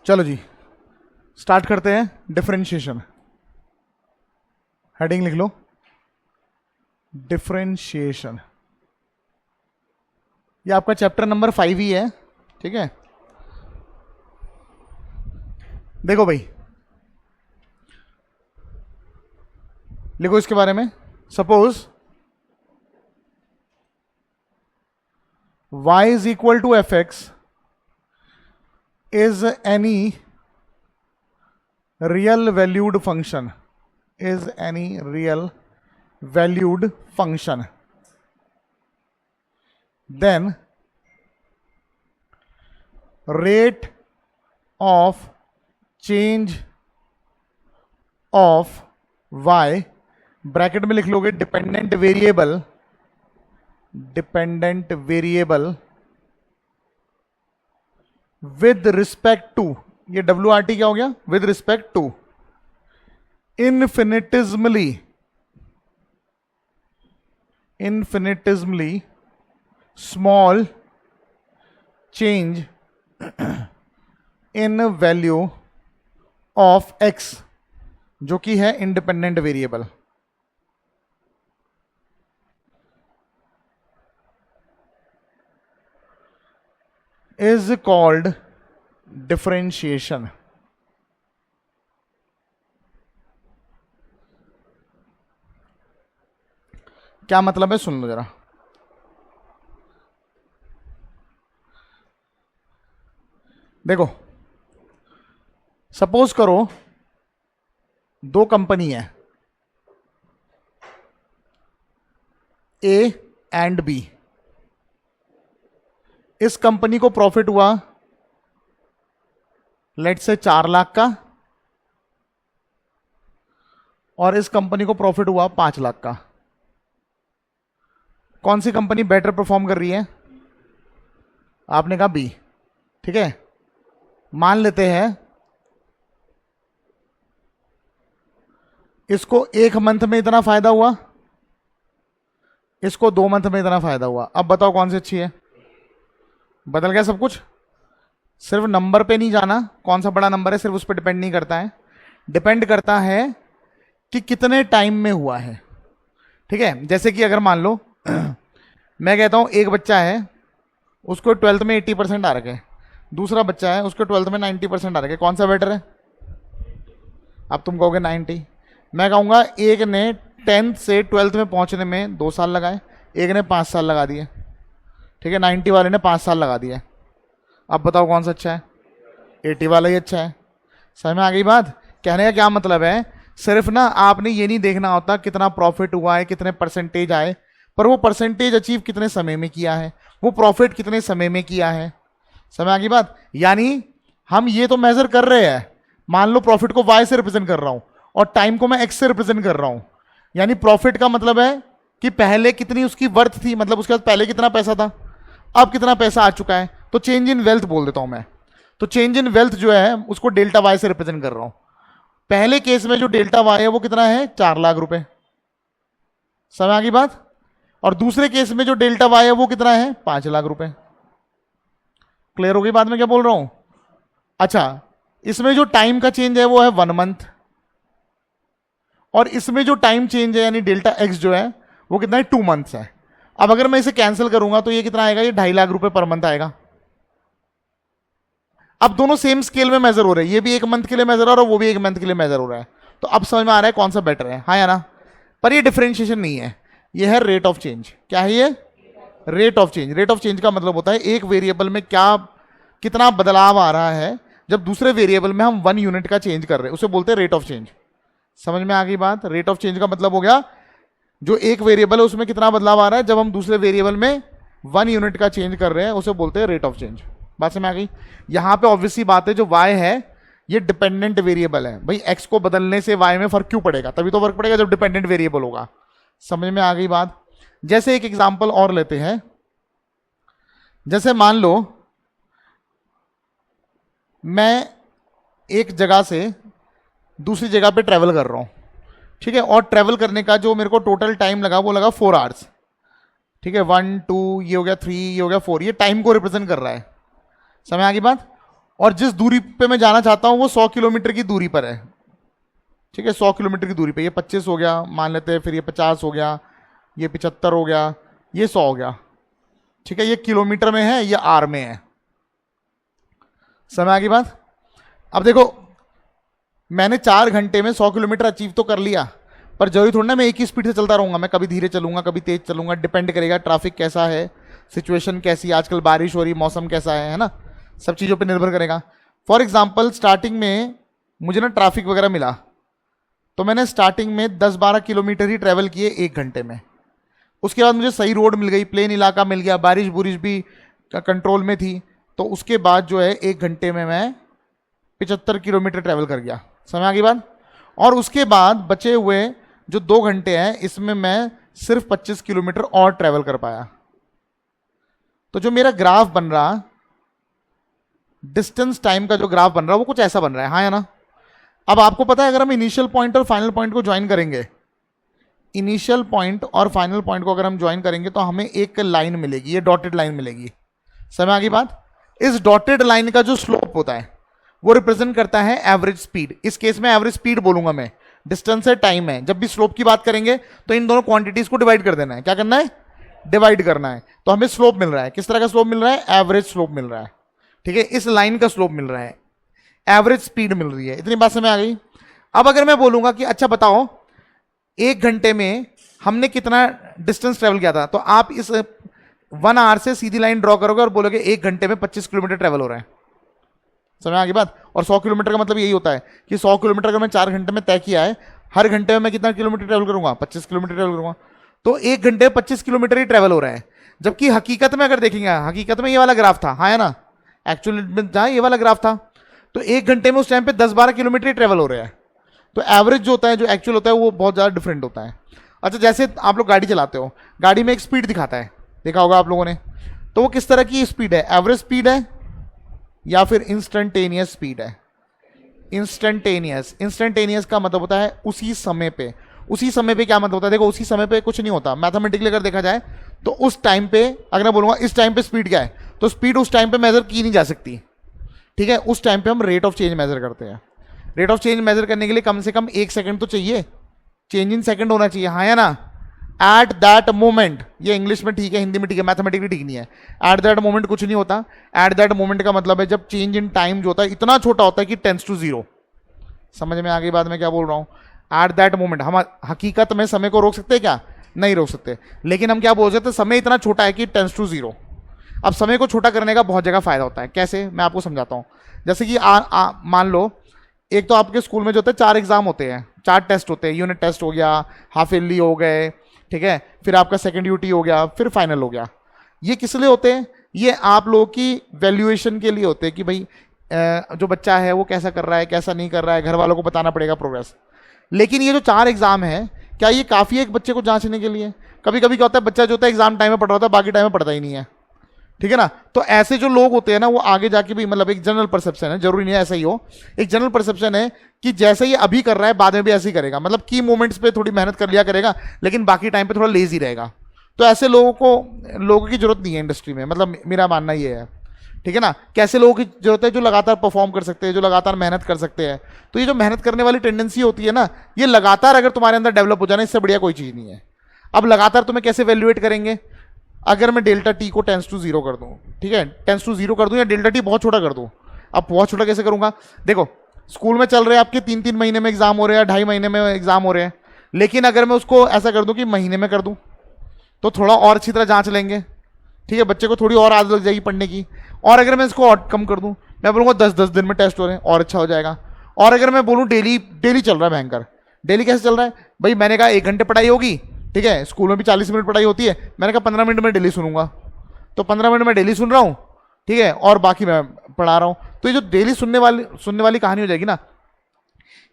चलो जी स्टार्ट करते हैं डिफरेंशिएशन। हेडिंग लिख लो, डिफरेंशिएशन। ये आपका चैप्टर नंबर 5 ही है, ठीक है। देखो भाई, लिखो इसके बारे में। Suppose y is equal to f x is any real valued function, is any real valued function, then rate of change of y, bracket में लिख लोगे dependent variable, dependent variable with respect to, ये WRT क्या हो गया, with respect to infinitesimally, infinitesimally small change in value of x, जो कि है independent variable. is called differentiation। क्या मतलब है, सुन लो जरा। देखो सपोज करो दो कंपनी है A एंड B। इस कंपनी को प्रॉफिट हुआ लेट से 4 लाख का, और इस कंपनी को प्रॉफिट हुआ 5 लाख का। कौन सी कंपनी बेटर परफॉर्म कर रही है? आपने कहा बी, ठीक है। मान लेते हैं इसको 1 मंथ में इतना फायदा हुआ, इसको 2 मंथ में इतना फायदा हुआ। अब बताओ कौन सी अच्छी है? बदल गया सब कुछ। सिर्फ नंबर पे नहीं जाना, कौन सा बड़ा नंबर है सिर्फ उस पर डिपेंड नहीं करता है, डिपेंड करता है कि कितने टाइम में हुआ है, ठीक है। जैसे कि अगर मान लो मैं कहता हूं एक बच्चा है उसको 12th में 80% आ रखे, दूसरा बच्चा है उसको 12th में 90% आ रखे, कौन सा बेटर है? अब तुम कहोगे 90। मैं कहूंगा एक ने 10th से 12th में पहुंचने में 2 साल लगाए, एक ने 5 साल लगा दिए, ठीक है। 90 वाले ने 5 साल लगा दिया। अब बताओ कौन सा अच्छा है? 80 वाला ही अच्छा है। समझ में आ गई बात? कहने का क्या मतलब है, सिर्फ ना आपने ये नहीं देखना होता कितना प्रॉफिट हुआ है, कितने परसेंटेज आए, पर वो परसेंटेज अचीव कितने समय में किया है, वो प्रॉफिट कितने समय में किया है। समझ आ गई बात? यानी हम ये तो मेजर कर रहे हैं, मान लो प्रॉफिट को y से रिप्रेजेंट कर रहा हूं और टाइम को मैं x से रिप्रेजेंट कर रहा हूं। यानी प्रॉफिट का मतलब है कि पहले कितनी उसकी वर्थ थी, मतलब उसके बाद पहले कितना पैसा था, अब कितना पैसा आ चुका है, तो चेंज इन वेल्थ बोल देता हूं मैं। तो चेंज इन वेल्थ जो है उसको डेल्टा वाई से रिप्रेजेंट कर रहा हूं। पहले केस में जो डेल्टा वाई है वो कितना है? 4 लाख रुपए। समझ आ गई बात? और दूसरे केस में जो डेल्टा वाई है वो कितना है? 5 लाख रुपए। क्लियर हो गई बात में क्या बोल रहा हूं? अच्छा, इसमें जो टाइम का चेंज है वो है 1 मंथ, और इसमें जो टाइम चेंज है यानी डेल्टा एक्स जो है वो कितना है? 2 मंथ्स है। अब अगर मैं इसे कैंसिल करूंगा तो ये कितना आएगा? ये 2.5 लाख रुपए पर मंथ आएगा। अब दोनों सेम स्केल में मेजर हो रहे हैं, ये भी 1 मंथ के लिए मेजर हो रहा है और वो भी 1 मंथ के लिए मेजर हो रहा है। तो अब समझ में आ रहा है कौन सा बेटर है, हाँ या ना? पर ये डिफरेंशिएशन नहीं है, ये है रेट ऑफ चेंज। क्या है ये? Rate of change. Rate of change का मतलब होता है एक वेरिएबल में क्या कितना बदलाव आ रहा है जब दूसरे वेरिएबल में हम 1 यूनिट का चेंज कर रहे हैं, उसे बोलते हैं रेट ऑफ चेंज। समझ में आ गई बात? रेट ऑफ चेंज का मतलब हो गया जो एक वेरिएबल है उसमें कितना बदलाव आ रहा है जब हम दूसरे वेरिएबल में 1 यूनिट का चेंज कर रहे हैं, उसे बोलते हैं रेट ऑफ चेंज। बात समझ में आ गई? यहां पे ऑब्वियसली बात है जो y है ये डिपेंडेंट वेरिएबल है। भाई x को बदलने से y में फर्क क्यों पड़ेगा? तभी तो फर्क पड़ेगा जब डिपेंडेंट वेरिएबल होगा। समझ में आ गई बात? जैसे एक एग्जांपल और लेते हैं, जैसे मान लो मैं एक जगह से दूसरी जगह पे ट्रेवल कर रहा हूं, ठीक है, और ट्रेवल करने का जो मेरे को टोटल टाइम लगा वो लगा 4 आवर्स, ठीक है। 1 2 ये हो गया, 3 ये हो गया, 4, ये टाइम को रिप्रेजेंट कर रहा है। समझ आ गई बात? और जिस दूरी पे मैं जाना चाहता हूं वो 100 किलोमीटर की दूरी पर है। ठीक है, 100 किलोमीटर की दूरी पे, ये 25 हो गया मान लेते हैं, फिर ये 50 हो गया, ये 75 हो गया, ये 100 हो गया। ठीक है, ये किलोमीटर में है, ये आर में है। समय आ गई बात। अब देखो, मैंने 4 घंटे में 100 किलोमीटर अचीव तो कर लिया, पर जरूरी थोड़ी ना मैं एक ही स्पीड से चलता रहूंगा, मैं कभी धीरे चलूंगा कभी तेज चलूंगा, डिपेंड करेगा ट्रैफिक कैसा है, सिचुएशन कैसी, आजकल बारिश हो रही, मौसम कैसा है ना, सब चीज़ों पे निर्भर करेगा। फॉर एग्जाम्पल स्टार्टिंग में मुझे ना ट्रैफिक वगैरह मिला, तो मैंने स्टार्टिंग में 10-12 किलोमीटर ही ट्रैवल किए 1 घंटे में। उसके बाद मुझे सही रोड मिल गई, प्लेन इलाका मिल गया, बारिश बुरिश भी कंट्रोल में थी, तो उसके बाद जो है 1 घंटे में मैं 75 किलोमीटर ट्रैवल कर गया। समय आ गई बात। और उसके बाद बचे हुए जो 2 घंटे हैं, इसमें मैं सिर्फ 25 किलोमीटर और ट्रैवल कर पाया। तो जो मेरा ग्राफ बन रहा, डिस्टेंस टाइम का जो ग्राफ बन रहा है वो कुछ ऐसा बन रहा है, हाँ या ना। अब आपको पता है, अगर हम इनिशियल पॉइंट और फाइनल पॉइंट को ज्वाइन करेंगे, इनिशियल पॉइंट और फाइनल पॉइंट को अगर हम ज्वाइन करेंगे तो हमें एक लाइन मिलेगी, ये डॉटेड लाइन मिलेगी। समझ आ गई बात। इस डॉटेड लाइन का जो स्लोप होता है वो रिप्रेजेंट करता है एवरेज स्पीड। इस केस में एवरेज स्पीड बोलूंगा मैं, डिस्टेंस है, टाइम है। जब भी स्लोप की बात करेंगे तो इन दोनों क्वांटिटीज को डिवाइड कर देना है। क्या करना है? डिवाइड करना है। तो हमें स्लोप मिल रहा है, किस तरह का स्लोप मिल रहा है? एवरेज स्लोप मिल रहा है। ठीक है, इस लाइन का स्लोप मिल रहा है, एवरेज स्पीड मिल रही है। इतनी बात समझ आ गई। अब अगर मैं बोलूंगा कि अच्छा बताओ 1 घंटे में हमने कितना डिस्टेंस ट्रेवल किया था, तो आप इस 1 आवर से सीधी लाइन ड्रॉ करोगे और बोलोगे 1 घंटे में 25 किलोमीटर ट्रेवल हो रहा है। समझ आ गई बात। और 100 किलोमीटर का मतलब यही होता है कि 100 किलोमीटर अगर मैं 4 घंटे में तय किया है, हर घंटे में मैं कितना किलोमीटर ट्रेवल करूंगा? 25 किलोमीटर ट्रेवल करूंगा। तो 1 घंटे में 25 किलोमीटर ही ट्रेवल हो रहा है। जबकि हकीकत में अगर देखेंगे, हकीकत में ये वाला ग्राफ था, हाँ है ना, एक्चुअली में जहां ये वाला ग्राफ था, तो 1 घंटे में उस टाइम पे 10-12 किलोमीटर ही ट्रेवल हो रहा है। तो एवरेज जो होता है, जो एक्चुअल होता है, वो बहुत ज़्यादा डिफरेंट होता है। अच्छा, जैसे आप लोग गाड़ी चलाते हो, गाड़ी में एक स्पीड दिखाता है, देखा होगा आप लोगों ने, तो वो किस तरह की स्पीड है? एवरेज स्पीड है या फिर इंस्टेंटेनियस स्पीड है? इंस्टेंटेनियस। इंस्टेंटेनियस का मतलब होता है उसी समय पे। उसी समय पे क्या मतलब होता है? देखो, उसी समय पे कुछ नहीं होता, मैथमेटिकली अगर देखा जाए तो उस टाइम पे, अगर मैं बोलूंगा इस टाइम पे स्पीड क्या है, तो स्पीड उस टाइम पे मेजर की नहीं जा सकती। ठीक है, उस टाइम पे हम रेट ऑफ चेंज मेजर करते हैं। रेट ऑफ चेंज मेजर करने के लिए कम से कम 1 सेकंड तो चाहिए, चेंज इन सेकंड होना चाहिए, हाँ या ना। एट दैट मोमेंट, ये इंग्लिश में ठीक है, हिंदी में ठीक है, मैथमेटिकली ठीक नहीं है। एट दैट मोमेंट कुछ नहीं होता। एट दैट मोमेंट का मतलब है जब चेंज इन टाइम जो होता है इतना छोटा होता है कि टेंस टू 0। समझ में आ गई बात मैं क्या बोल रहा हूँ? At that moment. हम हकीकत में समय को रोक सकते हैं क्या? नहीं रोक सकते, लेकिन हम क्या बोल सकते हैं? समय इतना छोटा है कि टेंस टू 0। अब समय को छोटा करने का बहुत जगह फायदा होता है। कैसे? मैं आपको समझाता हूँ। जैसे कि मान लो, एक तो आपके स्कूल में जो होता है 4 एग्जाम होते हैं, 4 टेस्ट होते हैं। यूनिट टेस्ट हो गया, हाफ ईयरली हो गए, ठीक है, फिर आपका सेकंड यूटी हो गया, फिर फाइनल हो गया। ये किस लिए होते हैं? ये आप लोगों की वैल्यूएशन के लिए होते हैं कि भाई जो बच्चा है वो कैसा कर रहा है, कैसा नहीं कर रहा है, घर वालों को बताना पड़ेगा प्रोग्रेस। लेकिन ये जो 4 एग्जाम है, क्या ये काफ़ी है एक बच्चे को जांचने के लिए? कभी कभी क्या होता है, बच्चा जो होता है एग्जाम टाइम में पढ़ रहा होता है, बाकी टाइम में पढ़ता ही नहीं है। ठीक है ना। तो ऐसे जो लोग होते हैं ना, वो आगे जाके भी, मतलब एक जनरल परसेप्शन है, जरूरी नहीं है ऐसा ही हो, एक जनरल परसेप्शन है कि जैसे ये अभी कर रहा है बाद में भी ऐसे ही करेगा। मतलब की मोमेंट्स पे थोड़ी मेहनत कर लिया करेगा, लेकिन बाकी टाइम पे थोड़ा लेजी रहेगा। तो ऐसे लोगों की जरूरत नहीं है इंडस्ट्री में, मतलब मेरा मानना ये है। ठीक है ना। कैसे लोगों की जरूरत है? जो लगातार परफॉर्म कर सकते हैं, जो लगातार मेहनत कर सकते हैं। तो ये जो मेहनत करने वाली टेंडेंसी होती है ना, ये लगातार अगर तुम्हारे अंदर डेवलप हो जाना, इससे बढ़िया कोई चीज़ नहीं है। अब लगातार तुम्हें कैसे वैल्यूएट करेंगे? अगर मैं डेल्टा टी को टेंस टू 0 कर दूं, ठीक है, टेंस टू 0 कर दूं, या डेल्टा टी बहुत छोटा कर दूं। अब बहुत छोटा कैसे करूंगा? देखो, स्कूल में चल रहे हैं आपके 3-3 महीने में एग्जाम हो रहे हैं, 2.5 महीने में एग्जाम हो रहे हैं, लेकिन अगर मैं उसको ऐसा कर दूं कि महीने में कर दूं, तो थोड़ा और अच्छी तरह जांच लेंगे। ठीक है, बच्चे को थोड़ी और आदत लग जाएगी पढ़ने की। और अगर मैं इसको और कम कर दूं, मैं बोलूँगा 10-10 दिन में टेस्ट हो रहे हैं, और अच्छा हो जाएगा। और अगर मैं बोलूँ डेली चल रहा है भयंकर, डेली कैसे चल रहा है भाई? मैंने कहा 1 घंटे पढ़ाई होगी, ठीक है, स्कूल में भी 40 मिनट पढ़ाई होती है, मैंने कहा 15 मिनट में डेली सुनूंगा, तो 15 मिनट में डेली सुन रहा हूँ, ठीक है, और बाकी मैं पढ़ा रहा हूँ। तो ये जो डेली सुनने वाली कहानी हो जाएगी ना,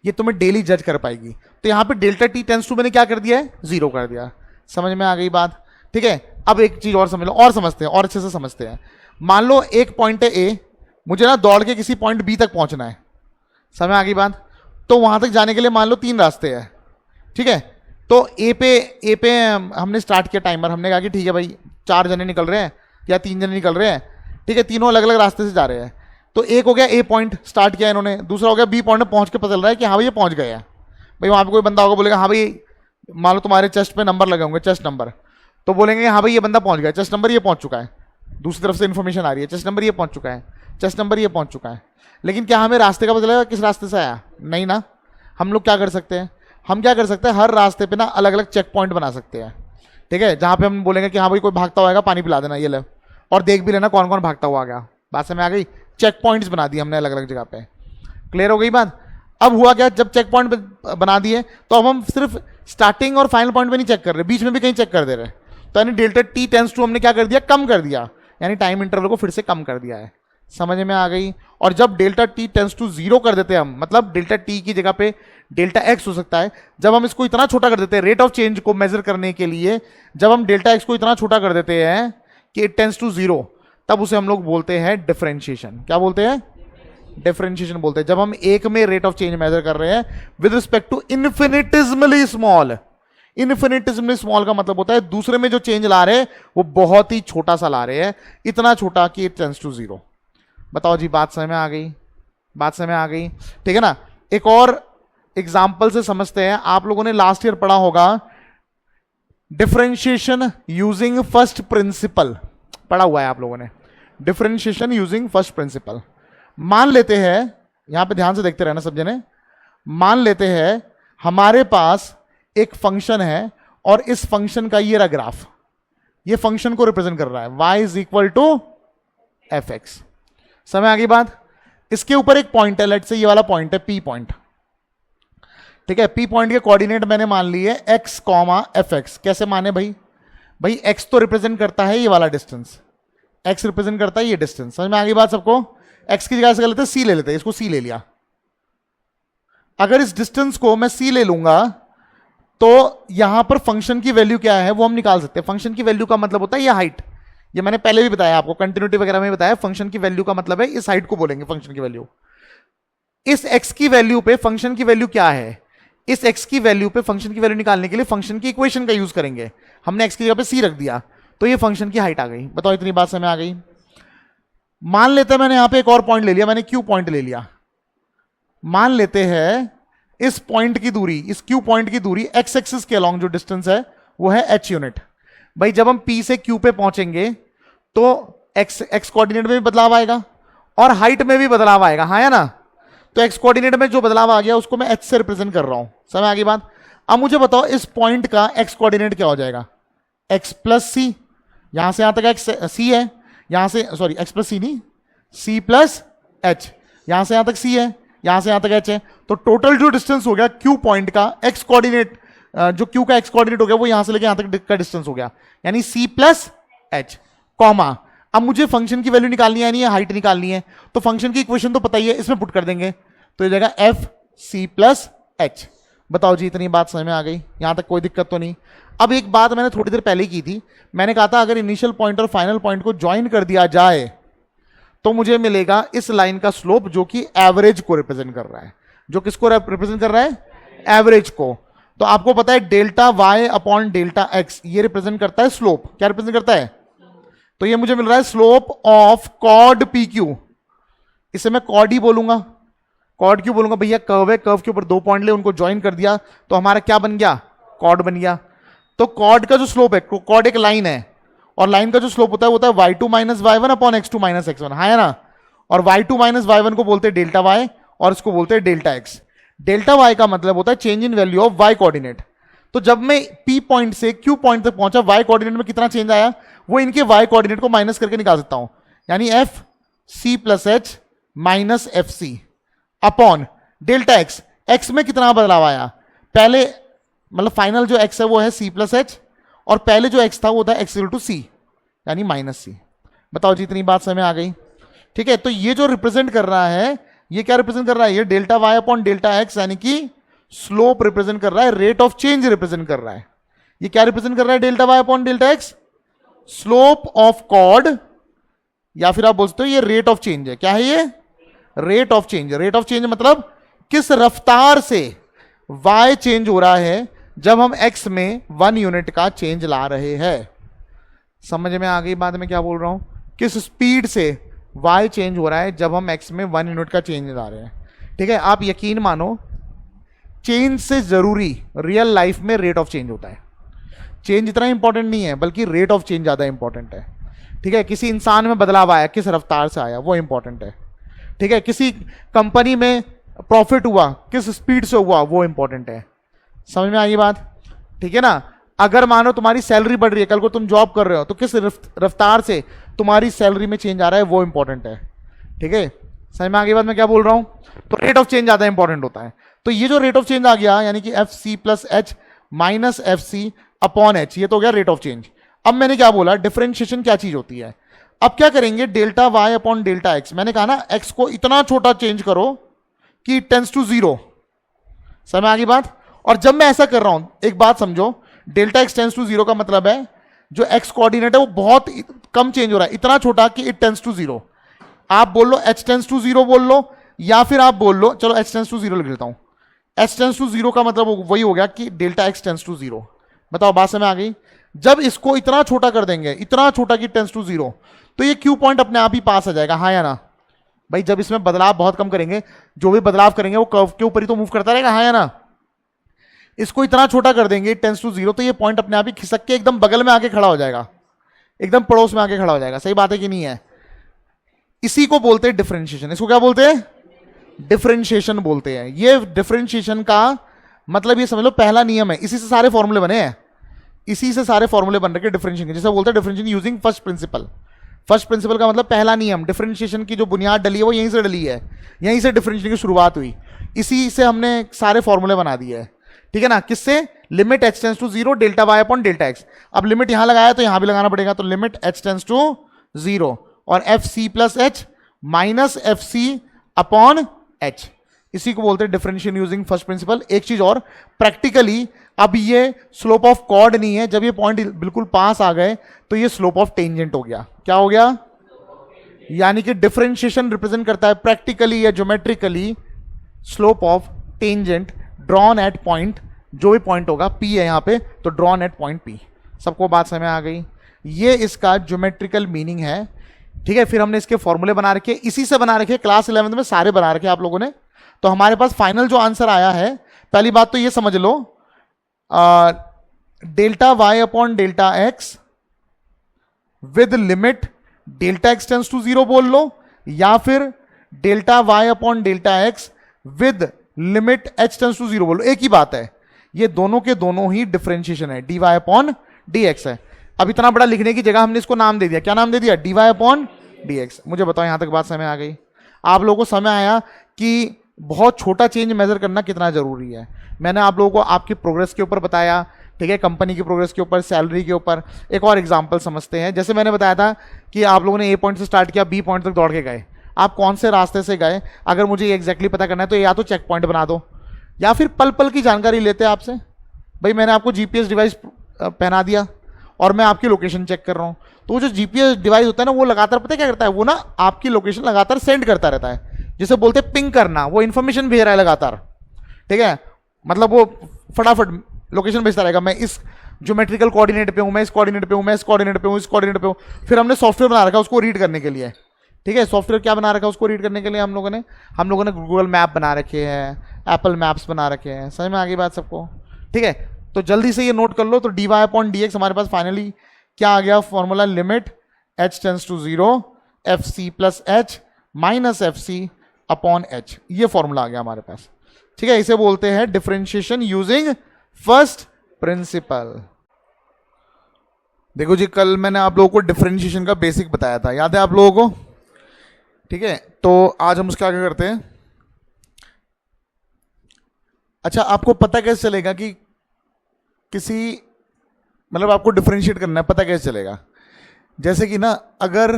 ये तुम्हें डेली जज कर पाएगी। तो यहाँ पे डेल्टा टी टेंस टू मैंने क्या कर दिया है? 0 कर दिया। समझ में आ गई बात? ठीक है। अब एक चीज और समझ लो, और समझते हैं, और अच्छे से समझते हैं। मान लो एक पॉइंट है ए, मुझे ना दौड़ के किसी पॉइंट बी तक पहुंचना है। समझ आ गई बात? तो वहां तक जाने के लिए मान लो 3 रास्ते हैं, ठीक है। तो ए पे हमने स्टार्ट किया टाइमर, हमने कहा कि ठीक है भाई 4 जने निकल रहे हैं या 3 जने निकल रहे हैं, ठीक है, तीनों अलग अलग रास्ते से जा रहे हैं। तो एक हो गया ए पॉइंट स्टार्ट किया इन्होंने, दूसरा हो गया बी पॉइंट में पहुंच के पता चल रहा है कि हाँ भाई ये पहुंच गए हैं। भाई वहां पे कोई बंदा होगा बोलेगा हाँ भाई, मान लो तुम्हारे चेस्ट पे नंबर लगे होंगे, चेस्ट नंबर, तो बोलेंगे हाँ भाई ये बंदा पहुंच गया, चेस्ट नंबर ये पहुंच चुका है। दूसरी तरफ से इन्फॉर्मेशन आ रही है, चेस्ट नंबर ये पहुंच चुका है, चेस्ट नंबर ये पहुंच चुका है। लेकिन क्या हमें रास्ते का पता चलेगा किस रास्ते से आया? नहीं ना। हम लोग क्या कर सकते हैं, हम क्या कर सकते हैं, हर रास्ते पे ना अलग अलग चेक पॉइंट बना सकते हैं, ठीक है, जहां पे हम बोलेंगे कि हाँ भाई कोई भागता हुआ पानी पिला देना, ये ले, और देख भी लेना कौन कौन भागता हुआ आ गया। बात समझ आ गई? चेक पॉइंट्स बना दिए हमने अलग अलग जगह पे। क्लियर हो गई बात? अब हुआ क्या, जब चेक पॉइंट बना दिए तो अब हम सिर्फ स्टार्टिंग और फाइनल पॉइंट पे नहीं चेक कर रहे, बीच में भी कहीं चेक कर दे रहे। तो यानी डेल्टा टी टेंस टू हमने क्या कर दिया, कम कर दिया, यानी टाइम इंटरवल को फिर से कम कर दिया है। समझ में आ गई? और जब डेल्टा टी टेंस टू 0 कर देते हैं हम, मतलब डेल्टा टी की जगह पे डेल्टा एक्स हो सकता है, जब हम इसको इतना छोटा कर देते हैं रेट ऑफ चेंज को मेजर करने के लिए, जब हम डेल्टा एक्स को इतना छोटा कर देते हैं कि इट टेंस टू 0, तब उसे हम लोग बोलते हैं डिफरेंशिएशन। क्या बोलते हैं? डिफरेंशिएशन बोलते हैं। जब हम एक में रेट ऑफ चेंज मेजर कर रहे हैं with respect to infinitesimally small. Infinitesimally small का मतलब होता है दूसरे में जो चेंज ला रहे हैं वो बहुत ही छोटा सा ला रहे हैं, इतना छोटा कि इट टेंस टू 0। बताओ जी, बात समझ में आ गई? बात समझ में आ गई? ठीक है ना। एक और एग्जाम्पल से समझते हैं। आप लोगों ने लास्ट ईयर पढ़ा होगा डिफरेंशिएशन यूजिंग फर्स्ट प्रिंसिपल, पढ़ा हुआ है आप लोगों ने, डिफरेंशिएशन यूजिंग फर्स्ट प्रिंसिपल। मान लेते हैं, यहां पे ध्यान से देखते रहना सब जने, मान लेते हैं हमारे पास एक फंक्शन है और इस फंक्शन का ये रहा ग्राफ, ये फंक्शन को रिप्रेजेंट कर रहा है y is equal to f x. समय आ गई बात? इसके ऊपर एक पॉइंट है, लेट से ये वाला पॉइंट है p पॉइंट, ठीक है। p पॉइंट के कोऑर्डिनेट मैंने मान लिए x कॉमा एफ एक्स। कैसे माने भाई? भाई x तो रिप्रेजेंट करता है ये वाला डिस्टेंस, x रिप्रेजेंट करता है ये डिस्टेंस। समझ में आ गई बात सबको? x की जगह से कर लेते हैं c ले लेते हैं, इसको c ले लिया। अगर इस डिस्टेंस को मैं c ले लूंगा तो यहां पर फंक्शन की वैल्यू क्या है वो हम निकाल सकते हैं। फंक्शन की वैल्यू का मतलब होता है ये हाइट, ये मैंने पहले भी बताया आपको, कंटिन्यूटी वगैरह में बताया। फंक्शन की वैल्यू का मतलब है इस हाइट को बोलेंगे फंक्शन की वैल्यू। इस x की वैल्यू पे फंक्शन की वैल्यू क्या है, इस x की वैल्यू पे फंक्शन की वैल्यू निकालने के लिए फंक्शन की इक्वेशन का यूज करेंगे। हमने x की जगह पे c रख दिया तो ये फंक्शन की हाइट आ गई। बताओ इतनी बात समझ में आ गई? मान लेते हैं मैंने यहां पे एक और पॉइंट ले लिया, मैंने q पॉइंट ले लिया। मान लेते हैं इस पॉइंट की दूरी, इस q पॉइंट की दूरी x एक्सिस के अलोंग जो डिस्टेंस है वो है h यूनिट। भाई जब हम p से q पे पहुंचेंगे तो x कोऑर्डिनेट में भी बदलाव आएगा और हाइट में भी बदलाव आएगा, हाँ या ना। तो x कोऑर्डिनेट में जो बदलाव आ गया उसको मैं h से रिप्रेजेंट कर रहा हूं। समझ आ गई बात? अब मुझे बताओ इस पॉइंट का x कोऑर्डिनेट क्या हो जाएगा? x प्लस सी, यहां से यहां तक x c है, यहां से सॉरी x प्लस सी नहीं, c प्लस h, यहां से यहां तक c है, यहां से यहां तक h है। तो टोटल जो डिस्टेंस हो गया q पॉइंट का x कोऑर्डिनेट, जो q का x कोऑर्डिनेट हो गया वो यहां से लेके यहां तक का डिस्टेंस हो गया, यानी c प्लस h कॉमा। अब मुझे फंक्शन की वैल्यू निकालनी है, हाइट निकालनी है, तो फंक्शन की इक्वेशन तो पता ही है, इसमें पुट कर देंगे तो ये जाएगा एफ सी प्लस एच। बताओ जी इतनी बात समझ में आ गई? यहां तक कोई दिक्कत तो नहीं? अब एक बात मैंने थोड़ी देर पहले की थी, मैंने कहा था अगर इनिशियल पॉइंट और फाइनल पॉइंट को ज्वाइन कर दिया जाए तो मुझे मिलेगा इस लाइन का स्लोप जो कि एवरेज को रिप्रेजेंट कर रहा है। जो किसको रिप्रेजेंट कर रहा है? एवरेज को। तो आपको पता है delta y upon delta x ये रिप्रेजेंट करता है स्लोप। क्या रिप्रेजेंट करता है? तो ये मुझे मिल रहा है स्लोप ऑफ कॉड पी क्यू। इसे मैं कॉड ही बोलूंगा। कॉड क्यों बोलूंगा? भैया कर्व है, कर्व के ऊपर दो पॉइंट ले उनको ज्वाइन कर दिया तो हमारा क्या बन गया? कॉड बन गया। तो कॉड का जो स्लोप है, कॉड एक लाइन है और लाइन का जो स्लोप होता है वो होता है y2 minus y1 upon x2 minus x1, हाँ है ना। और y2 माइनस y1 को बोलते हैं डेल्टा y और इसको बोलते हैं डेल्टा x। डेल्टा y का मतलब होता है change in value of y coordinate. तो जब मैं p पॉइंट से q पॉइंट तक पहुंचा y कोऑर्डिनेट में कितना चेंज आया वो इनके y कोऑर्डिनेट को माइनस करके निकाल सकता हूं, यानी f c plus h minus f c upon delta x. X में कितना बदलाव आया? पहले मतलब फाइनल जो एक्स है वो है सी प्लस एच और पहले जो एक्स था वो था एक्स इक्वल टू सी यानी माइनस सी। बताओ जी इतनी बात समझ में आ गई? ठीक है। तो ये जो रिप्रेजेंट कर रहा है ये क्या रिप्रेजेंट कर रहा है? ये delta y upon delta x यानी कि स्लोप रिप्रेजेंट कर रहा है, रेट ऑफ चेंज रिप्रेजेंट कर रहा है। ये क्या रिप्रेजेंट कर रहा है? Delta y upon delta x slope of कॉड, या फिर आप बोल सकते हो ये रेट ऑफ चेंज है। क्या है ये? Rate of change. Rate of change मतलब किस रफ्तार से y चेंज हो रहा है जब हम x में 1 यूनिट का चेंज ला रहे हैं। समझ में आ गई बात में क्या बोल रहा हूं? किस स्पीड से y चेंज हो रहा है जब हम x में 1 यूनिट का चेंज ला रहे हैं। ठीक है, आप यकीन मानो चेंज से जरूरी रियल लाइफ में रेट ऑफ चेंज होता है। चेंज इतना इंपॉर्टेंट नहीं है, बल्कि रेट ऑफ चेंज ज्यादा इंपॉर्टेंट है। ठीक है, किसी इंसान में बदलाव आया, किस रफ्तार से आया, वो इंपॉर्टेंट है। ठीक है, किसी कंपनी में प्रॉफिट हुआ, किस स्पीड से हुआ, वो इंपॉर्टेंट है। समझ में आई बात? ठीक है ना। अगर मानो तुम्हारी सैलरी बढ़ रही है, कल को तुम जॉब कर रहे हो, तो किस रफ्तार से तुम्हारी सैलरी में चेंज आ रहा है, वो इंपॉर्टेंट है। ठीक है, समझ में आ गई बात मैं क्या बोल रहा हूं? तो रेट ऑफ चेंज ज्यादा इंपॉर्टेंट होता है। तो ये जो रेट ऑफ चेंज आ गया, यानी कि f c plus h minus f c upon h, ये तो हो गया रेट ऑफ चेंज। अब मैंने क्या बोला, डिफरेंशिएशन क्या चीज होती है। अब क्या करेंगे, delta y upon delta x. मैंने कहा ना एक्स को इतना छोटा चेंज करो कि इट टेंड्स टू 0। समझ में आ गई बात? और जब मैं ऐसा कर रहा हूं, एक बात समझो, डेल्टा एक्स टेंड्स टू 0 का मतलब है जो एक्स कोऑर्डिनेट है वो बहुत कम चेंज हो रहा है, इतना छोटा कि इट टेंड्स टू 0। आप बोल लो एच टेंड्स टू 0 बोल लो, या फिर आप बोल लो, चलो एच टेंड्स टू 0 लिख लेता हूं। एच टेंड्स टू 0 का मतलब वही हो गया कि डेल्टा एक्स टेंड्स टू 0। बताओ बात समझ में आ गई? जब इसको इतना छोटा कर देंगे, इतना छोटा कि टेंड्स टू 0, तो ये क्यू पॉइंट अपने आप ही पास आ जाएगा, हाँ या ना भाई? जब इसमें बदलाव बहुत कम करेंगे, जो भी बदलाव करेंगे वो कर्व के ऊपर ही तो मूव करता रहेगा, हाँ या ना? इसको इतना छोटा कर देंगे टेंस टू 0, तो ये पॉइंट अपने आप ही खिसक के एकदम बगल में आके खड़ा हो जाएगा, एकदम पड़ोस में आके खड़ा हो जाएगा। सही बात है कि नहीं है? इसी को बोलते हैं डिफरेंशिएशन। इसको क्या बोलते हैं? डिफरेंशिएशन बोलते हैं। ये डिफरेंशिएशन का मतलब ये समझ लो पहला नियम है, इसी से सारे फॉर्मूले बने हैं, इसी से सारे फॉर्मूले बन रखे डिफरेंशिएशन, जैसे बोलते हैं differentiation using first principle. First principle का मतलब पहला नियम, डिफरेंशिएशन की जो बुनियाद डली है वो यहीं से डली है, यहीं से डिफरेंशिएशन की शुरुआत हुई, इसी से हमने सारे फॉर्मूले बना दिए हैं। ठीक है ना? किससे? Limit h tends to 0 delta y upon delta x. अब लिमिट यहां लगाया तो यहां भी लगाना पड़ेगा, तो लिमिट एच टेंस टू 0 और f c plus h minus f c upon h, इसी को बोलते हैं डिफरेंशिएशन यूजिंग फर्स्ट प्रिंसिपल। एक चीज और, प्रैक्टिकली अब ये स्लोप ऑफ कॉर्ड नहीं है, जब ये पॉइंट बिल्कुल पास आ गए तो ये स्लोप ऑफ टेंजेंट हो गया। क्या हो गया? यानी कि डिफरेंशिएशन रिप्रेजेंट करता है प्रैक्टिकली या geometrically slope of tangent drawn at point, जो भी पॉइंट होगा पी है यहां पे, तो ड्रॉन एट पॉइंट पी। सबको बात समझ में आ गई? ये इसका ज्योमेट्रिकल मीनिंग है। ठीक है, फिर हमने इसके फॉर्मूले बना रखे, इसी से बना रखे, क्लास 11 में सारे बना रखे आप लोगों ने। तो हमारे पास फाइनल जो आंसर आया है, पहली बात तो ये समझ लो, delta y upon delta x with limit delta x tends to 0 बोल लो, या फिर delta y upon delta x with limit h tends to 0 बोल लो, एक ही बात है। ये दोनों के दोनों ही डिफरेंशिएशन है, d y upon d x है। अब इतना बड़ा लिखने की जगह हमने इसको नाम दे दिया, क्या नाम दे दिया? D y upon d x. मुझे बताओ यहां तक बात समझ आ गई? आप लोगों को समझ आया कि बहुत छोटा चेंज मेजर करना कितना जरूरी है। मैंने आप लोगों को आपकी प्रोग्रेस के ऊपर बताया, ठीक है, कंपनी की प्रोग्रेस के ऊपर, सैलरी के ऊपर। एक और एग्जांपल समझते हैं। जैसे मैंने बताया था कि आप लोगों ने ए पॉइंट से स्टार्ट किया, बी पॉइंट तक दौड़ के गए, आप कौन से रास्ते से गए, अगर मुझे ये एग्जैक्टली पता करना है तो या तो चेक पॉइंट बना दो, या फिर पल पल की जानकारी लेते हैं आपसे। भाई मैंने आपको जीपीएस डिवाइस पहना दिया और मैं आपकी लोकेशन चेक कर रहा हूँ, तो वो जो जीपीएस डिवाइस होता है ना, वो लगातार पता है क्या करता है, वो ना आपकी लोकेशन लगातार सेंड करता रहता है, जिसे बोलते हैं पिंग करना। वो इन्फॉर्मेशन भेज रहा है लगातार, ठीक है, मतलब वो फटाफट लोकेशन भेजता रहेगा, मैं इस ज्योमेट्रिकल कोऑर्डिनेट पे हूं, मैं इस कोऑर्डिनेट पे हूं, मैं इस कोऑर्डिनेट पे हूं, इस कोऑर्डिनेट पे हूं। फिर हमने सॉफ्टवेयर बना रखा उसको रीड करने के लिए, ठीक है। सॉफ्टवेयर क्या बना रखा उसको रीड करने के लिए हम लोगों ने गूगल मैप बना रखे हैं, एप्पल मैप्स बना रखे हैं। समझ में आ गई बात सबको? ठीक है, तो जल्दी से ये नोट कर लो। तो d y upon d x हमारे पास फाइनली क्या आ गया formula, limit h tends to 0 f c plus h minus f c upon h, ये फॉर्मूला आ गया हमारे पास, ठीक है। इसे बोलते हैं डिफरेंशिएशन यूजिंग फर्स्ट प्रिंसिपल। देखो जी, कल मैंने आप लोगों को डिफरेंशिएशन का बेसिक बताया था, याद है आप लोगों को? ठीक है, तो आज हम उसका आगे करते हैं। अच्छा, आपको पता कैसे चलेगा कि किसी, मतलब आपको डिफरेंशिएट करना है, पता कैसे चलेगा? जैसे कि ना, अगर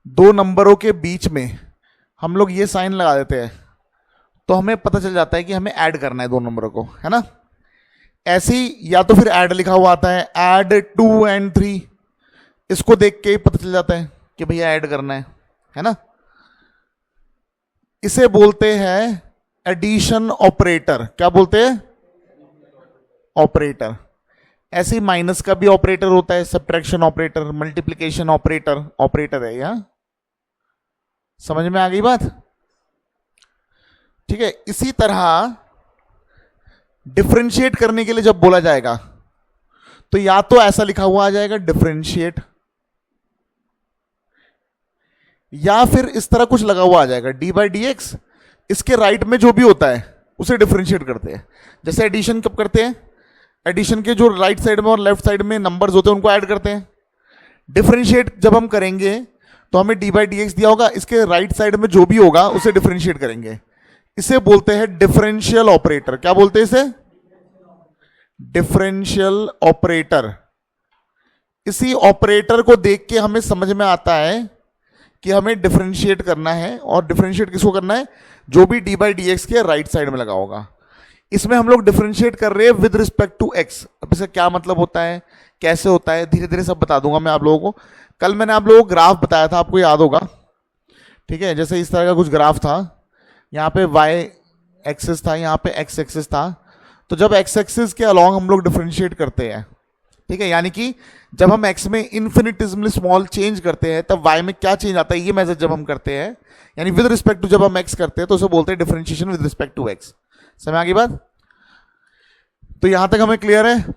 दो नंबरों के बीच में हम लोग ये साइन लगा देते हैं तो हमें पता चल जाता है कि हमें ऐड करना है दो नंबरों को, है ना। ऐसे ही या तो फिर ऐड लिखा हुआ आता है, ऐड 2 and 3, इसको देख के ही पता चल जाता है कि भैया ऐड करना है ना। इसे बोलते हैं एडिशन ऑपरेटर। क्या बोलते हैं? ऑपरेटर। ऐसे ही माइनस का भी ऑपरेटर होता है, subtraction operator, multiplication operator, operator है यहाँ। समझ में आ गई बात? ठीक है, इसी तरह डिफरेंशिएट करने के लिए जब बोला जाएगा तो या तो ऐसा लिखा हुआ आ जाएगा डिफरेंशिएट, या फिर इस तरह कुछ लगा हुआ आ जाएगा डी बाई डी एक्स, इसके राइट में जो भी होता है उसे डिफरेंशिएट करते हैं। जैसे एडिशन कब करते हैं, एडिशन के जो राइट साइड में और लेफ्ट साइड में नंबर्स होते हैं उनको ऐड करते हैं। डिफरेंशिएट जब हम करेंगे तो हमें डी बाई डी एक्स दिया होगा, इसके राइट साइड में जो भी होगा उसे डिफरेंशिएट करेंगे। इसे बोलते हैं डिफरेंशियल ऑपरेटर। क्या बोलते हैं इसे? Differential operator. इसी ऑपरेटर को देख के हमें समझ में आता है कि हमें डिफरेंशिएट करना है, और डिफरेंशिएट किसको करना है? जो भी डी बाई डी एक्स के राइट साइड में लगा होगा। इसमें हम लोग डिफरेंशिएट कर रहे हैं विद रिस्पेक्ट टू एक्स। अब इसका क्या मतलब होता है, कैसे होता है, धीरे धीरे सब बता दूंगा मैं आप लोगों को। कल मैंने आप लोगों को ग्राफ बताया था, आपको याद होगा, ठीक है? जैसे इस तरह का कुछ ग्राफ था, यहाँ पे y एक्सिस था, यहाँ पे x एक्सिस था। तो जब x एक्सिस के अलॉन्ग हम लोग डिफरेंशिएट करते हैं, ठीक है, यानी कि जब हम x में इन्फिनिटिसिमली स्मॉल चेंज करते हैं तब y में क्या चेंज आता है, ये मेजर जब हम करते हैं, यानी विद रिस्पेक्ट टू जब हम x करते हैं तो उसे बोलते हैं differentiation with respect to x। समझ आ गई बात? तो यहां तक हमें क्लियर है।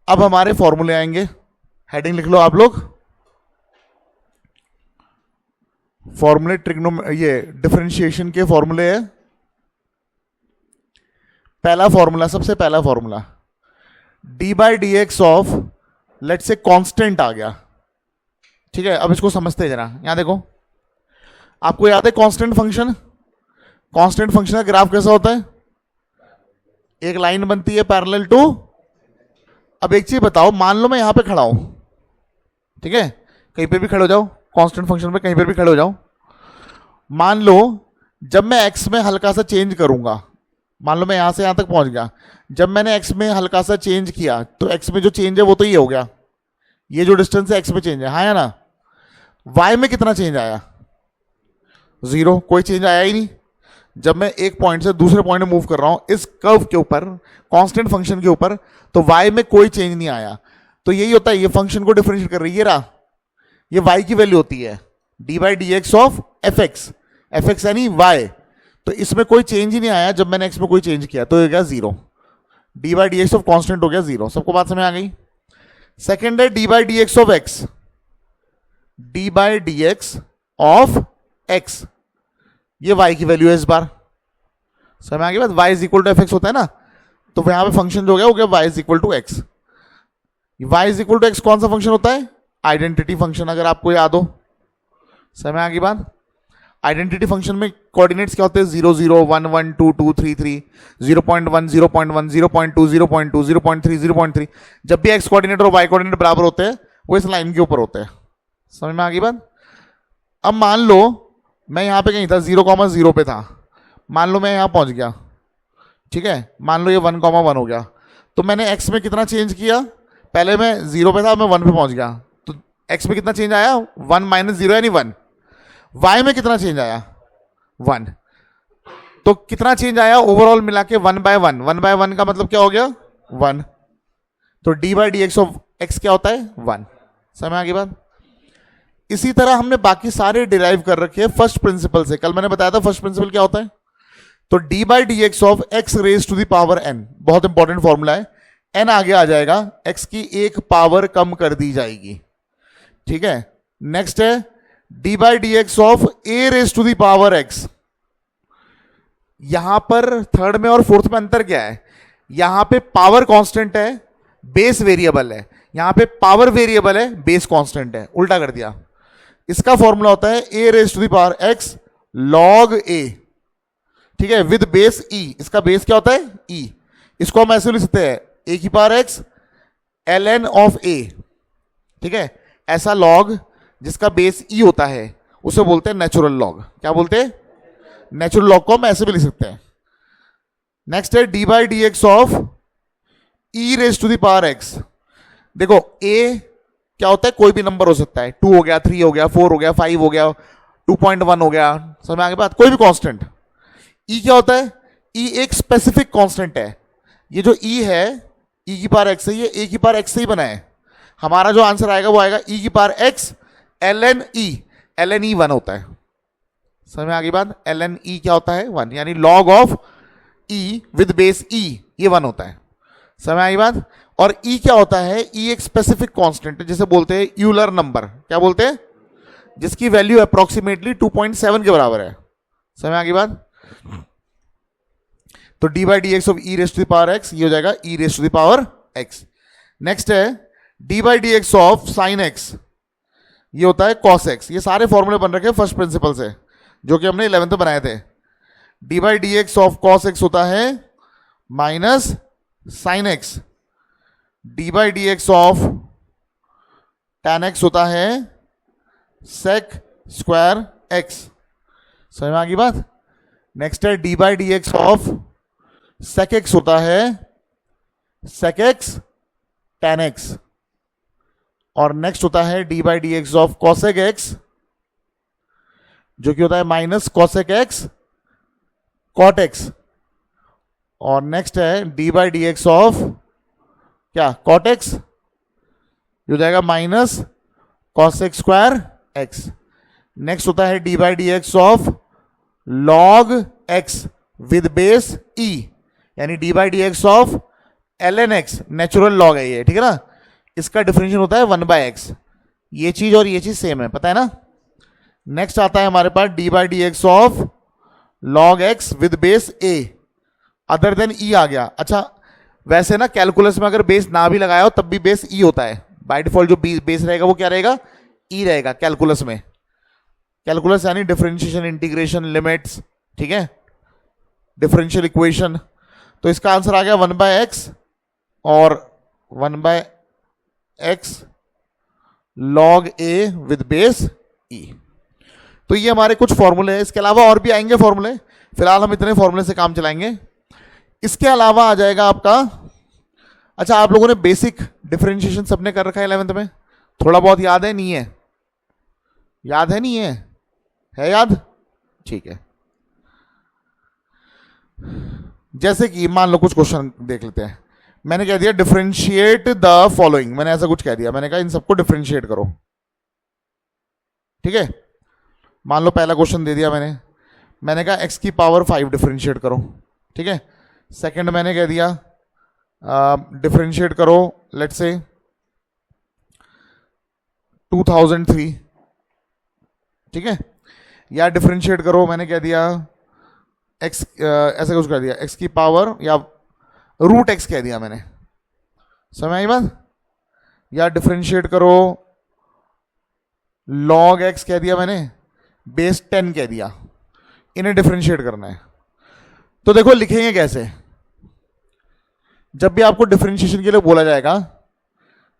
अब हमारे फॉर्मूले आएंगे, हेडिंग लिख लो आप लोग, फॉर्मूले ये डिफरेंशिएशन के फॉर्मूले है। पहला फॉर्मूला, सबसे पहला formula, d by d x of let's say constant आ गया, ठीक है? अब इसको समझते हैं जरा। यहां देखो, आपको याद है कांस्टेंट फंक्शन? कांस्टेंट फंक्शन का ग्राफ कैसा होता है? एक लाइन बनती है पैरेलल टू। अब एक चीज बताओ, मान लो मैं यहां पे खड़ा हूं, ठीक है? कहीं पे भी खड़े हो जाओ, कांस्टेंट फंक्शन में कहीं पर भी खड़े हो जाओ। मान लो जब मैं एक्स में हल्का सा चेंज करूंगा, मान लो मैं यहां से यहां तक पहुंच गया, जब मैंने एक्स में हल्का सा चेंज किया तो एक्स में जो चेंज है वो तो ये हो गया, ये जो डिस्टेंस है एक्स में चेंज है, हाँ या ना? वाई में कितना चेंज आया? 0, कोई चेंज आया ही नहीं। जब मैं एक पॉइंट से दूसरे पॉइंट में मूव कर रहा हूं इस कर्व के ऊपर, कांस्टेंट फंक्शन के ऊपर, तो वाई में कोई चेंज नहीं आया। तो यही होता है, ये फंक्शन को डिफरेंशिएट कर रही है, ये रहा, ये वाई की वैल्यू होती है d by d x of f x, F x यानी वाई। तो इसमें कोई चेंज ही नहीं आया, जब मैंने एक्स में कोई चेंज किया तो ये गया 0, D by d x of constant हो गया 0। सबको बात समझ आ गई? सेकेंड है d by d x of x, d by d x of x, ये वाई की वैल्यू है इस बार। समझ में आ गई बात? Y is equal to f x होता है ना, तो यहां पे फंक्शन जो हो गया y is equal to x. Y is equal to x कौन सा फंक्शन होता है? आइडेंटिटी फंक्शन, अगर आपको याद हो। समझ में आ गई बात? आइडेंटिटी फंक्शन में कोऑर्डिनेट्स क्या होते हैं? 0 0 1 1 2 2 3 3, 0.1 0.1 0.2 0.2 0.3 0.3। जब भी एक्स कोऑर्डिनेट और वाई कोऑर्डिनेट बराबर होते हैं वो इस लाइन के ऊपर होते हैं। समझ में आ गई बात? अब मान लो मैं यहां पे कहीं था, 0,0 पे था, मान लो मैं यहां पहुंच गया, ठीक है? मान लो ये 1,1 हो गया, तो मैंने एक्स में कितना चेंज किया? पहले मैं 0 पे था, मैं 1 पे पहुंच गया, तो एक्स में कितना चेंज आया? 1 - 0 यानी 1। वाई में कितना चेंज आया? 1। तो कितना चेंज आया ओवरऑल मिला के? 1/1। 1/1 का मतलब क्या हो गया? 1। तो d by d x of x क्या होता है? 1। समझ में आ गई बात? इसी तरह हमने बाकी सारे डिराइव कर रखे हैं फर्स्ट प्रिंसिपल से। कल मैंने बताया था फर्स्ट प्रिंसिपल क्या होता है। तो d by d x of x raise to the power n, बहुत इंपॉर्टेंट फॉर्मूला है। एन आगे आ जाएगा, एक्स की एक पावर कम कर दी जाएगी, ठीक है? नेक्स्ट है d by d x of a raise to the power x. यहां पर थर्ड में और फोर्थ में अंतर क्या है? यहां पे पावर कांस्टेंट है, बेस वेरिएबल है, यहां पे पावर वेरिएबल है, बेस कांस्टेंट है, उल्टा कर दिया। इसका फॉर्मूला होता है a raise to the power x log a, ठीक है, विद बेस ई। इसका बेस क्या होता है? ई। इसको हम ऐसे लिख सकते हैं ए की power x l n of a, ठीक है? ऐसा लॉग जिसका बेस ई होता है उसे बोलते हैं नेचुरल लॉग। क्या बोलते हैं? नेचुरल लॉग को हम ऐसे भी लिख सकते हैं। नेक्स्ट है d by d x of e raise to the power x. देखो ए क्या होता है? कोई भी नंबर हो सकता है, 2 हो गया, 3 हो गया, 4 हो गया, 5 हो गया, 2.1 हो गया, समझ में आगे बात? कोई भी कांस्टेंट। ई क्या होता है? ई एक स्पेसिफिक कांस्टेंट है। ये जो ई है, ई की पावर एक्स है, ये ए की पावर एक्स से ही बना है। हमारा जो आंसर आएगा वो आएगा ई की power x l n e. L n e 1 होता है, समझ में आ गई बात? ln e क्या होता है? 1, यानी log of e with base e, ये 1 होता है। समझ में आई बात? और e क्या होता है? e एक स्पेसिफिक कांस्टेंट है, जिसे बोलते हैं यूलर नंबर। क्या बोलते हैं? जिसकी वैल्यू अप्रोक्सीमेटली 2.7 के बराबर है। समझ में आ गई बात? तो d by d x of e raise to the power x, ये हो जाएगा e raise to the power x. Next है d by d x of sine x, ये होता है कॉस एक्स। ये सारे फॉर्मूले बन रखे हैं फर्स्ट प्रिंसिपल से, जो कि हमने 11th में बनाए थे। D by d x of cos x होता है minus sine x. D by d x of tan x होता है सेक स्क्वायर एक्स। समझ में आ गई बात? नेक्स्ट है d by d x of sec x होता है सेक एक्स टैन एक्स। और नेक्स्ट होता है d by d x of cosec x, जो कि होता है minus cosec x cot x. और नेक्स्ट है d by d x of क्या? कॉट एक्स, ये हो जाएगा minus cosec square x. Next होता है d by d x of log x with base e, यानी D by d x of l n x, natural log है ये, ठीक है ना। इसका डिफरेंशियल होता है 1/x। ये चीज और ये चीज सेम है, पता है ना। नेक्स्ट आता है हमारे पास d by d x of log x with base a, other than e आ गया। अच्छा, वैसे ना कैलकुलस में अगर बेस ना भी लगाया हो तब भी बेस ई होता है। बाय डिफॉल्ट जो बेस रहेगा वो क्या रहेगा? ई रहेगा कैलकुलस में। कैलकुलस यानी डिफरेंशिएशन, इंटीग्रेशन, लिमिट्स, ठीक है, डिफरेंशियल इक्वेशन। तो इसका आंसर आ गया 1/x और 1/x log a with base e। तो ये हमारे कुछ फॉर्मूले हैं, इसके अलावा और भी आएंगे फॉर्मूले, फिलहाल हम इतने फॉर्मूले से काम चलाएंगे। इसके अलावा आ जाएगा आपका, अच्छा आप लोगों ने बेसिक डिफरेंशिएशन सबने कर रखा है 11th में, थोड़ा बहुत याद है? नहीं है? याद है? नहीं है? है याद? ठीक है। जैसे कि मान लो कुछ क्वेश्चन देख लेते हैं। मैंने कह दिया डिफरेंशिएट द फॉलोइंग, मैंने ऐसा कुछ कह दिया, मैंने कहा इन सबको डिफरेंशिएट करो, ठीक है। मान लो पहला क्वेश्चन दे दिया मैंने कहा x की पावर 5 डिफरेंशिएट करो, ठीक है। सेकंड मैंने कह दिया डिफरेंशिएट करो लेट्स से 2003, ठीक है। या डिफरेंशिएट करो, मैंने कह दिया x, ऐसा कुछ कह दिया x की पावर या रूट x कह दिया मैंने, समझ आई बात। या डिफरेंशिएट करो log x कह दिया मैंने, बेस 10 कह दिया। इन्हें डिफरेंशिएट करना है। तो देखो लिखेंगे कैसे। जब भी आपको डिफरेंशिएशन के लिए बोला जाएगा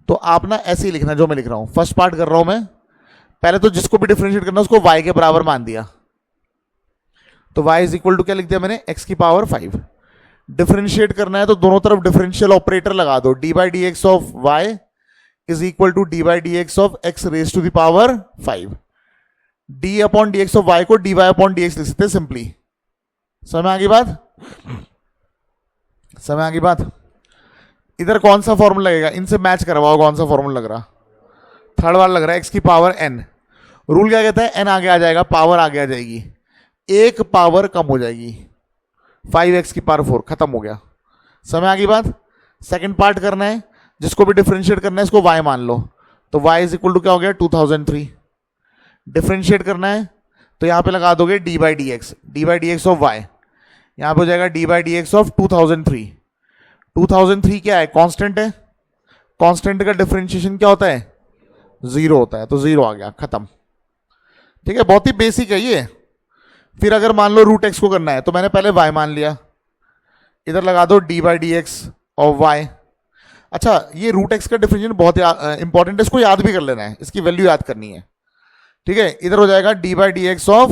तो आप ना ऐसे ही लिखना जो मैं लिख रहा हूं। फर्स्ट पार्ट कर रहा हूं मैं, पहले तो जिसको भी डिफरेंशिएट करना उसको y के बराबर मान दिया, तो y इज इक्वल टू क्या लिख दिया मैंने? x की पावर 5। डिफरेंशिएट करना है तो दोनों तरफ डिफरेंशियल ऑपरेटर लगा दो, d by d x of y is equal to d by d x of x raise to the power 5। D upon d x of y को d y upon d x लिख सकते हैं simply. समझ आ गई बात? समझ आ गई बात? इधर कौन सा फॉर्मूला लगेगा? इनसे मैच करवाओ, कौन सा फॉर्मूला लग रहा? थर्ड वाला लग रहा है, x की पावर n। रूल क्या कहता है? n आगे आ जाएगा, पावर आगे आ जाएगी, एक पावर कम हो जाएगी, 5x की पावर 4, खत्म हो गया। समझ आ गई बात? सेकंड पार्ट करना है, जिसको भी डिफरेंशिएट करना है इसको y मान लो, तो y इज इक्वल टू क्या हो गया? 2003। डिफरेंशिएट करना है तो यहां पे लगा दोगे D by d x of y, यहां पे हो जाएगा d by d x of 2003। 2003 क्या है? कांस्टेंट है, कांस्टेंट का डिफरेंशिएशन क्या होता है? 0 होता है, तो 0 आ गया, खत्म, ठीक है। बहुत ही बेसिक है ये। फिर अगर मान लो रूट एक्स को करना है तो मैंने पहले y मान लिया, इधर लगा दो d by d x of y। अच्छा, ये रूट एक्स का डिफरेंशिएशन बहुत इंपॉर्टेंट है, इसको याद भी कर लेना है, इसकी वैल्यू याद करनी है, ठीक है। इधर हो जाएगा d by d x of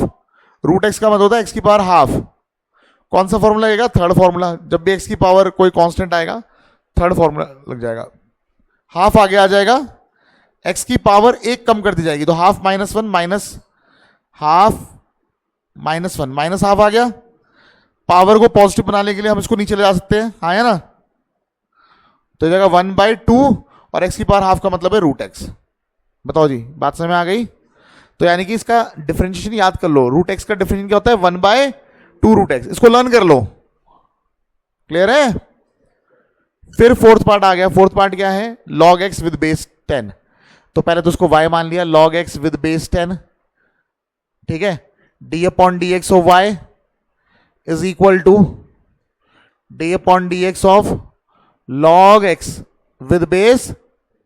root x का मतलब होता है एक्स की पावर हाफ। कौन सा फॉर्मूला लगेगा? Third formula. जब भी एक्स की पावर कोई कांस्टेंट आएगा थर्ड फॉर्मूला लग जाएगा, हाफ आगे आ जाएगा, एक्स की पावर एक कम कर दी जाएगी, तो half minus one, minus half minus one, minus half आ गया। पावर को पॉजिटिव बनाने के लिए हम इसको नीचे ले जा सकते हैं, हाँ है ना। तो जाएगा 1/2 और एक्स की पावर हाफ का मतलब है रूट एक्स। बताओ जी, बात समझ में आ गई? तो यानी कि इसका डिफरेंशिएशन याद कर लो, रूट एक्स का डिफरेंशिएशन क्या होता है 1/2 रूट एक्स, इसको लर्न कर लो। क्लियर है? फिर फोर्थ पार्ट आ गया। फोर्थ पार्ट क्या है? log x with base 10। तो पहले तो उसको y मान लिया, log x विद बेस 10, ठीक है। d upon d x of y is equal to d upon d x of log x with base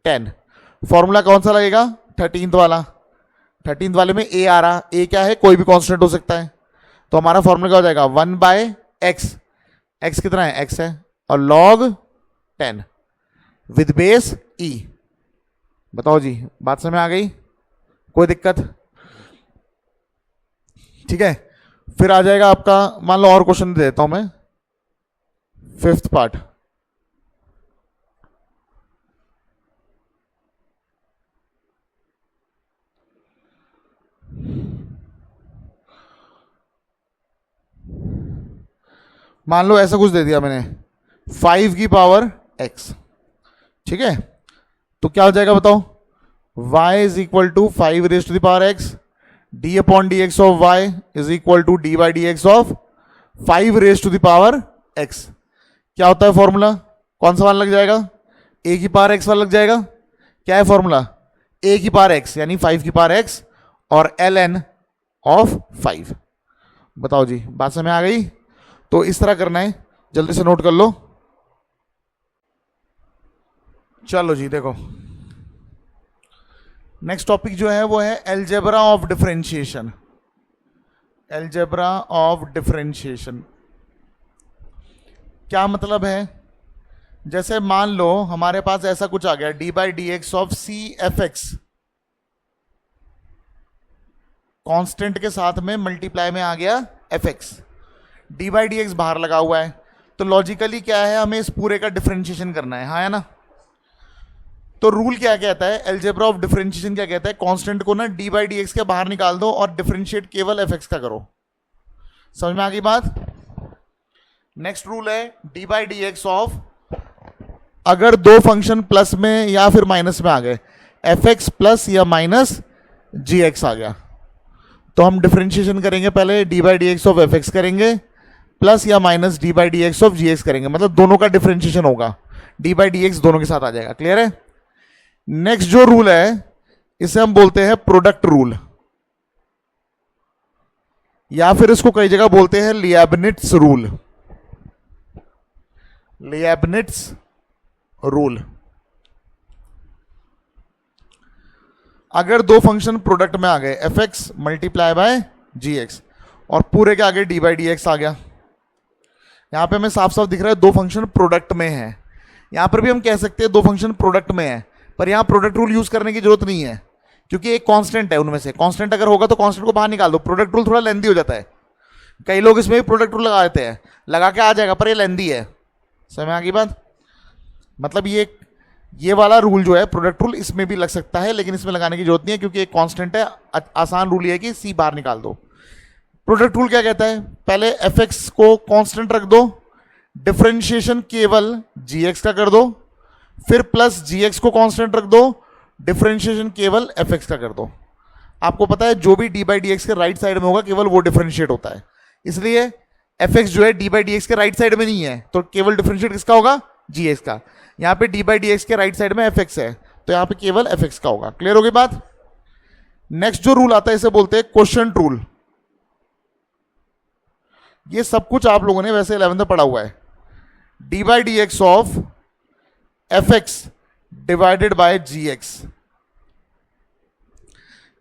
10। Formula कौन सा लगेगा? 13th वाला। 13th वाले में a आ रहा, a क्या है? कोई भी कांस्टेंट हो सकता है। तो हमारा फॉर्मूला क्या हो जाएगा? 1/x, x कितना है? x है, और log 10 विद बेस e। बताओ जी, बात समझ में आ गई? कोई दिक्कत? ठीक है। फिर आ जाएगा आपका, मान लो और क्वेश्चन देता हूं मैं, 5th पार्ट। मान लो ऐसा कुछ दे दिया मैंने, 5 की पावर x, ठीक है। तो क्या हो जाएगा बताओ? y is equal to 5 raise to the power x, d upon d x of y is equal to d by d x of 5 raise to the power x। क्या होता है फॉर्मूला? कौन सा वाला लग जाएगा? a की पावर x वाला लग जाएगा। क्या है फॉर्मूला? a की पावर x यानी 5 की पावर x और ln ऑफ 5। बताओ जी, बात समझ में आ गई? तो इस तरह करना है, जल्दी से नोट कर लो। चलो जी देखो, नेक्स्ट टॉपिक जो है वो है algebra of differentiation. Algebra of differentiation क्या मतलब है? जैसे मान लो हमारे पास ऐसा कुछ आ गया, d by d x of c f x, constant के साथ में मल्टीप्लाई में आ गया f x, d by d x बाहर लगा हुआ है। तो लॉजिकली क्या है, हमें इस पूरे का डिफरेंशिएशन करना है, हाँ है ना। तो रूल क्या कहता है, एलजेब्रा ऑफ डिफरेंशिएशन क्या कहता है? कांस्टेंट को ना डी बाई डी एक्स के बाहर निकाल दो और डिफरेंशिएट केवल एफ एक्स का करो। समझ में आ गई बात? नेक्स्ट रूल है d by d x of, अगर दो फंक्शन प्लस में या फिर माइनस में आ गए, एफ एक्स प्लस या माइनस जी एक्स आ गया, तो हम डिफरेंशिएशन करेंगे पहले d by d x of f x करेंगे, प्लस या minus d by d x of g x करेंगे, मतलब दोनों का डिफरेंशिएशन होगा, डी बाई डी एक्स दोनों के साथ आ जाएगा। क्लियर है? नेक्स्ट जो रूल है इसे हम बोलते हैं प्रोडक्ट रूल, या फिर इसको कई जगह बोलते हैं लियाबनिट्स रूल। लियाबनिट्स रूल, अगर दो फंक्शन प्रोडक्ट में आ गए, f x multiply by g x, और पूरे के आगे डी बाई डी एक्स आ गया, यहां पे हमें साफ साफ दिख रहा है दो फंक्शन प्रोडक्ट में है। यहां पर भी हम कह सकते हैं दो फंक्शन प्रोडक्ट में है, पर यहां प्रोडक्ट रूल यूज करने की जरूरत नहीं है, क्योंकि एक कांस्टेंट है उनमें से। कांस्टेंट अगर होगा तो कांस्टेंट को बाहर निकाल दो, प्रोडक्ट रूल थोड़ा लेंदी हो जाता है। कई लोग इसमें भी प्रोडक्ट रूल लगा देते हैं, लगा के आ जाएगा पर ये लेंदी है। समझ में आ गई बात? मतलब ये वाला रूल जो है प्रोडक्ट रूल, इसमें भी लग सकता है, लेकिन इसमें लगाने की जरूरत नहीं है क्योंकि एक कांस्टेंट है। आसान रूल ये है कि सी बाहर निकाल दो। प्रोडक्ट रूल क्या कहता है? पहले एफ एक्स को कांस्टेंट रख दो, डिफरेंशिएशन केवल जी एक्स का कर दो, फिर प्लस जी एक्स को कांस्टेंट रख दो, डिफरेंशिएशन केवल एफ एक्स का कर दो। आपको पता है जो भी डी बाई डी एक्स के राइट साइड में होगा केवल वो डिफरेंशिएट होता है, इसलिए एफ एक्स जो है डी बाई डी एक्स के राइट साइड में नहीं है, तो केवल डिफरेंशिएट किसका होगा? जी एक्स का। यहाँ पे डी बाई डी एक्स के राइट साइड में एफ एक्स है, तो यहाँ पे केवल एफ एक्स का होगा। क्लियर हो गई बात? नेक्स्ट जो रूल आता है इसे बोलते हैं क्वोशिएंट रूल। ये सब कुछ आप लोगों ने वैसे 11th में पढ़ा हुआ है। D by d x of f x divided by g x,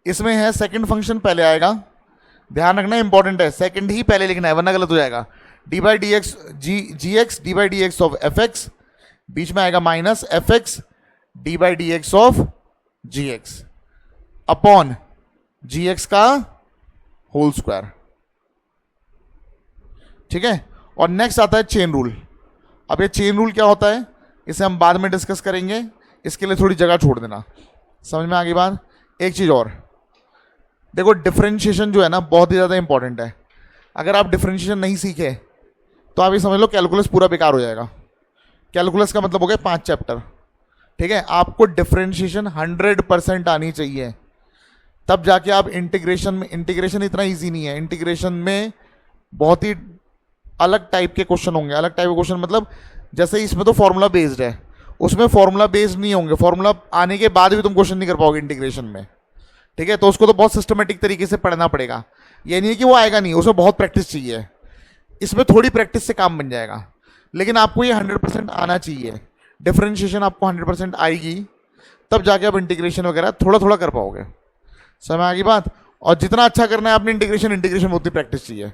इसमें है सेकंड फंक्शन पहले आएगा, ध्यान रखना इंपॉर्टेंट है, सेकंड ही पहले लिखना है वरना गलत हो जाएगा। D by d x g x d by d x of f x, बीच में आएगा minus f x d by d x of g x upon g x का होल स्क्वायर। ठीक है? और नेक्स्ट आता है चेन रूल। अब ये चेन रूल क्या होता है इसे हम बाद में डिस्कस करेंगे, इसके लिए थोड़ी जगह छोड़ देना। समझ में आ गई बात? एक चीज और देखो, डिफरेंशिएशन जो है ना बहुत ही ज़्यादा इंपॉर्टेंट है। अगर आप डिफरेंशिएशन नहीं सीखे तो आप ये समझ लो कैलकुलस पूरा बेकार हो जाएगा। कैलकुलस का मतलब हो गया 5 चैप्टर। ठीक है? आपको डिफरेंशिएशन 100% आनी चाहिए, तब जाके आप इंटीग्रेशन में, इंटीग्रेशन इतना इजी नहीं है, इंटीग्रेशन में बहुत ही अलग टाइप के क्वेश्चन होंगे। अलग टाइप के क्वेश्चन मतलब जैसे इसमें तो फॉर्मूला बेस्ड है, उसमें फॉर्मूला बेस्ड नहीं होंगे, फॉर्मूला आने के बाद भी तुम क्वेश्चन नहीं कर पाओगे इंटीग्रेशन में, ठीक है। तो उसको तो बहुत सिस्टमेटिक तरीके से पढ़ना पड़ेगा, ये नहीं है कि वो आएगा नहीं, उसमें बहुत प्रैक्टिस चाहिए। इसमें थोड़ी प्रैक्टिस से काम बन जाएगा, लेकिन आपको ये 100% आना चाहिए। डिफरेंशिएशन आपको 100% आएगी, तब जाके आप इंटीग्रेशन वगैरह थोड़ा थोड़ा कर पाओगे। समझ आ गई बात। और जितना अच्छा करना है आपने इंटीग्रेशन, इंटीग्रेशन में उतनी प्रैक्टिस चाहिए।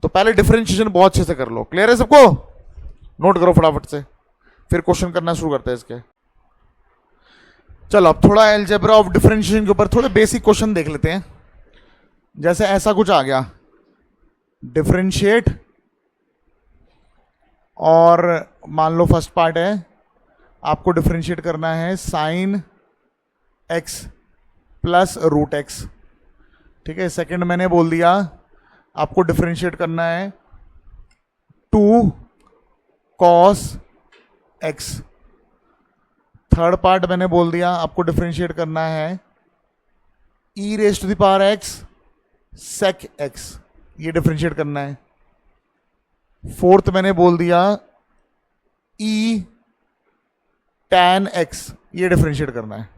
तो पहले डिफरेंशिएशन बहुत अच्छे से कर लो। क्लियर है सबको? नोट करो फटाफट से, फिर क्वेश्चन करना शुरू करते हैं इसके। चलो अब थोड़ा अलजेब्रा ऑफ डिफरेंशिएशन के ऊपर थोड़े बेसिक क्वेश्चन देख लेते हैं। जैसे ऐसा कुछ आ गया, डिफरेंशिएट, और मान लो फर्स्ट पार्ट है आपको डिफरेंशिएट करना है sine x plus root x, ठीक है। सेकंड मैंने बोल दिया आपको डिफरेंशिएट करना है 2 कॉस एक्स। थर्ड पार्ट मैंने बोल दिया आपको डिफरेंशिएट करना है e raise to the power x sec x, ये डिफरेंशिएट करना है। फोर्थ मैंने बोल दिया ई टैन एक्स, ये डिफरेंशिएट करना है,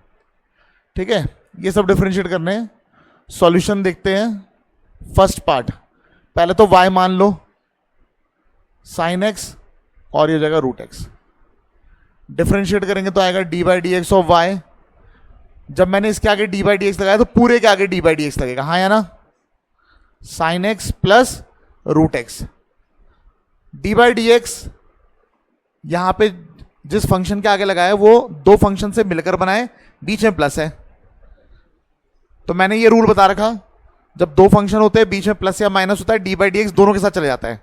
ठीक है। ये सब डिफरेंशिएट करने हैं। सॉल्यूशन देखते हैं। फर्स्ट पार्ट, पहले तो y मान लो साइन एक्स और ये हो जाएगा रूट एक्स। डिफरेंशिएट करेंगे तो आएगा d by d x of y. जब मैंने इसके आगे डी बाई डी एक्स लगाया तो पूरे के आगे डी बाई डी एक्स लगेगा, हाँ या ना। Sine x plus root x, d by d x यहां पे जिस फंक्शन के आगे लगाया वो दो फंक्शन से मिलकर बनाए, बीच में प्लस है। तो मैंने ये रूल बता रखा, जब दो फंक्शन होते हैं बीच में प्लस या माइनस होता है, डी बाई डी एक्स दोनों के साथ चले जाता है।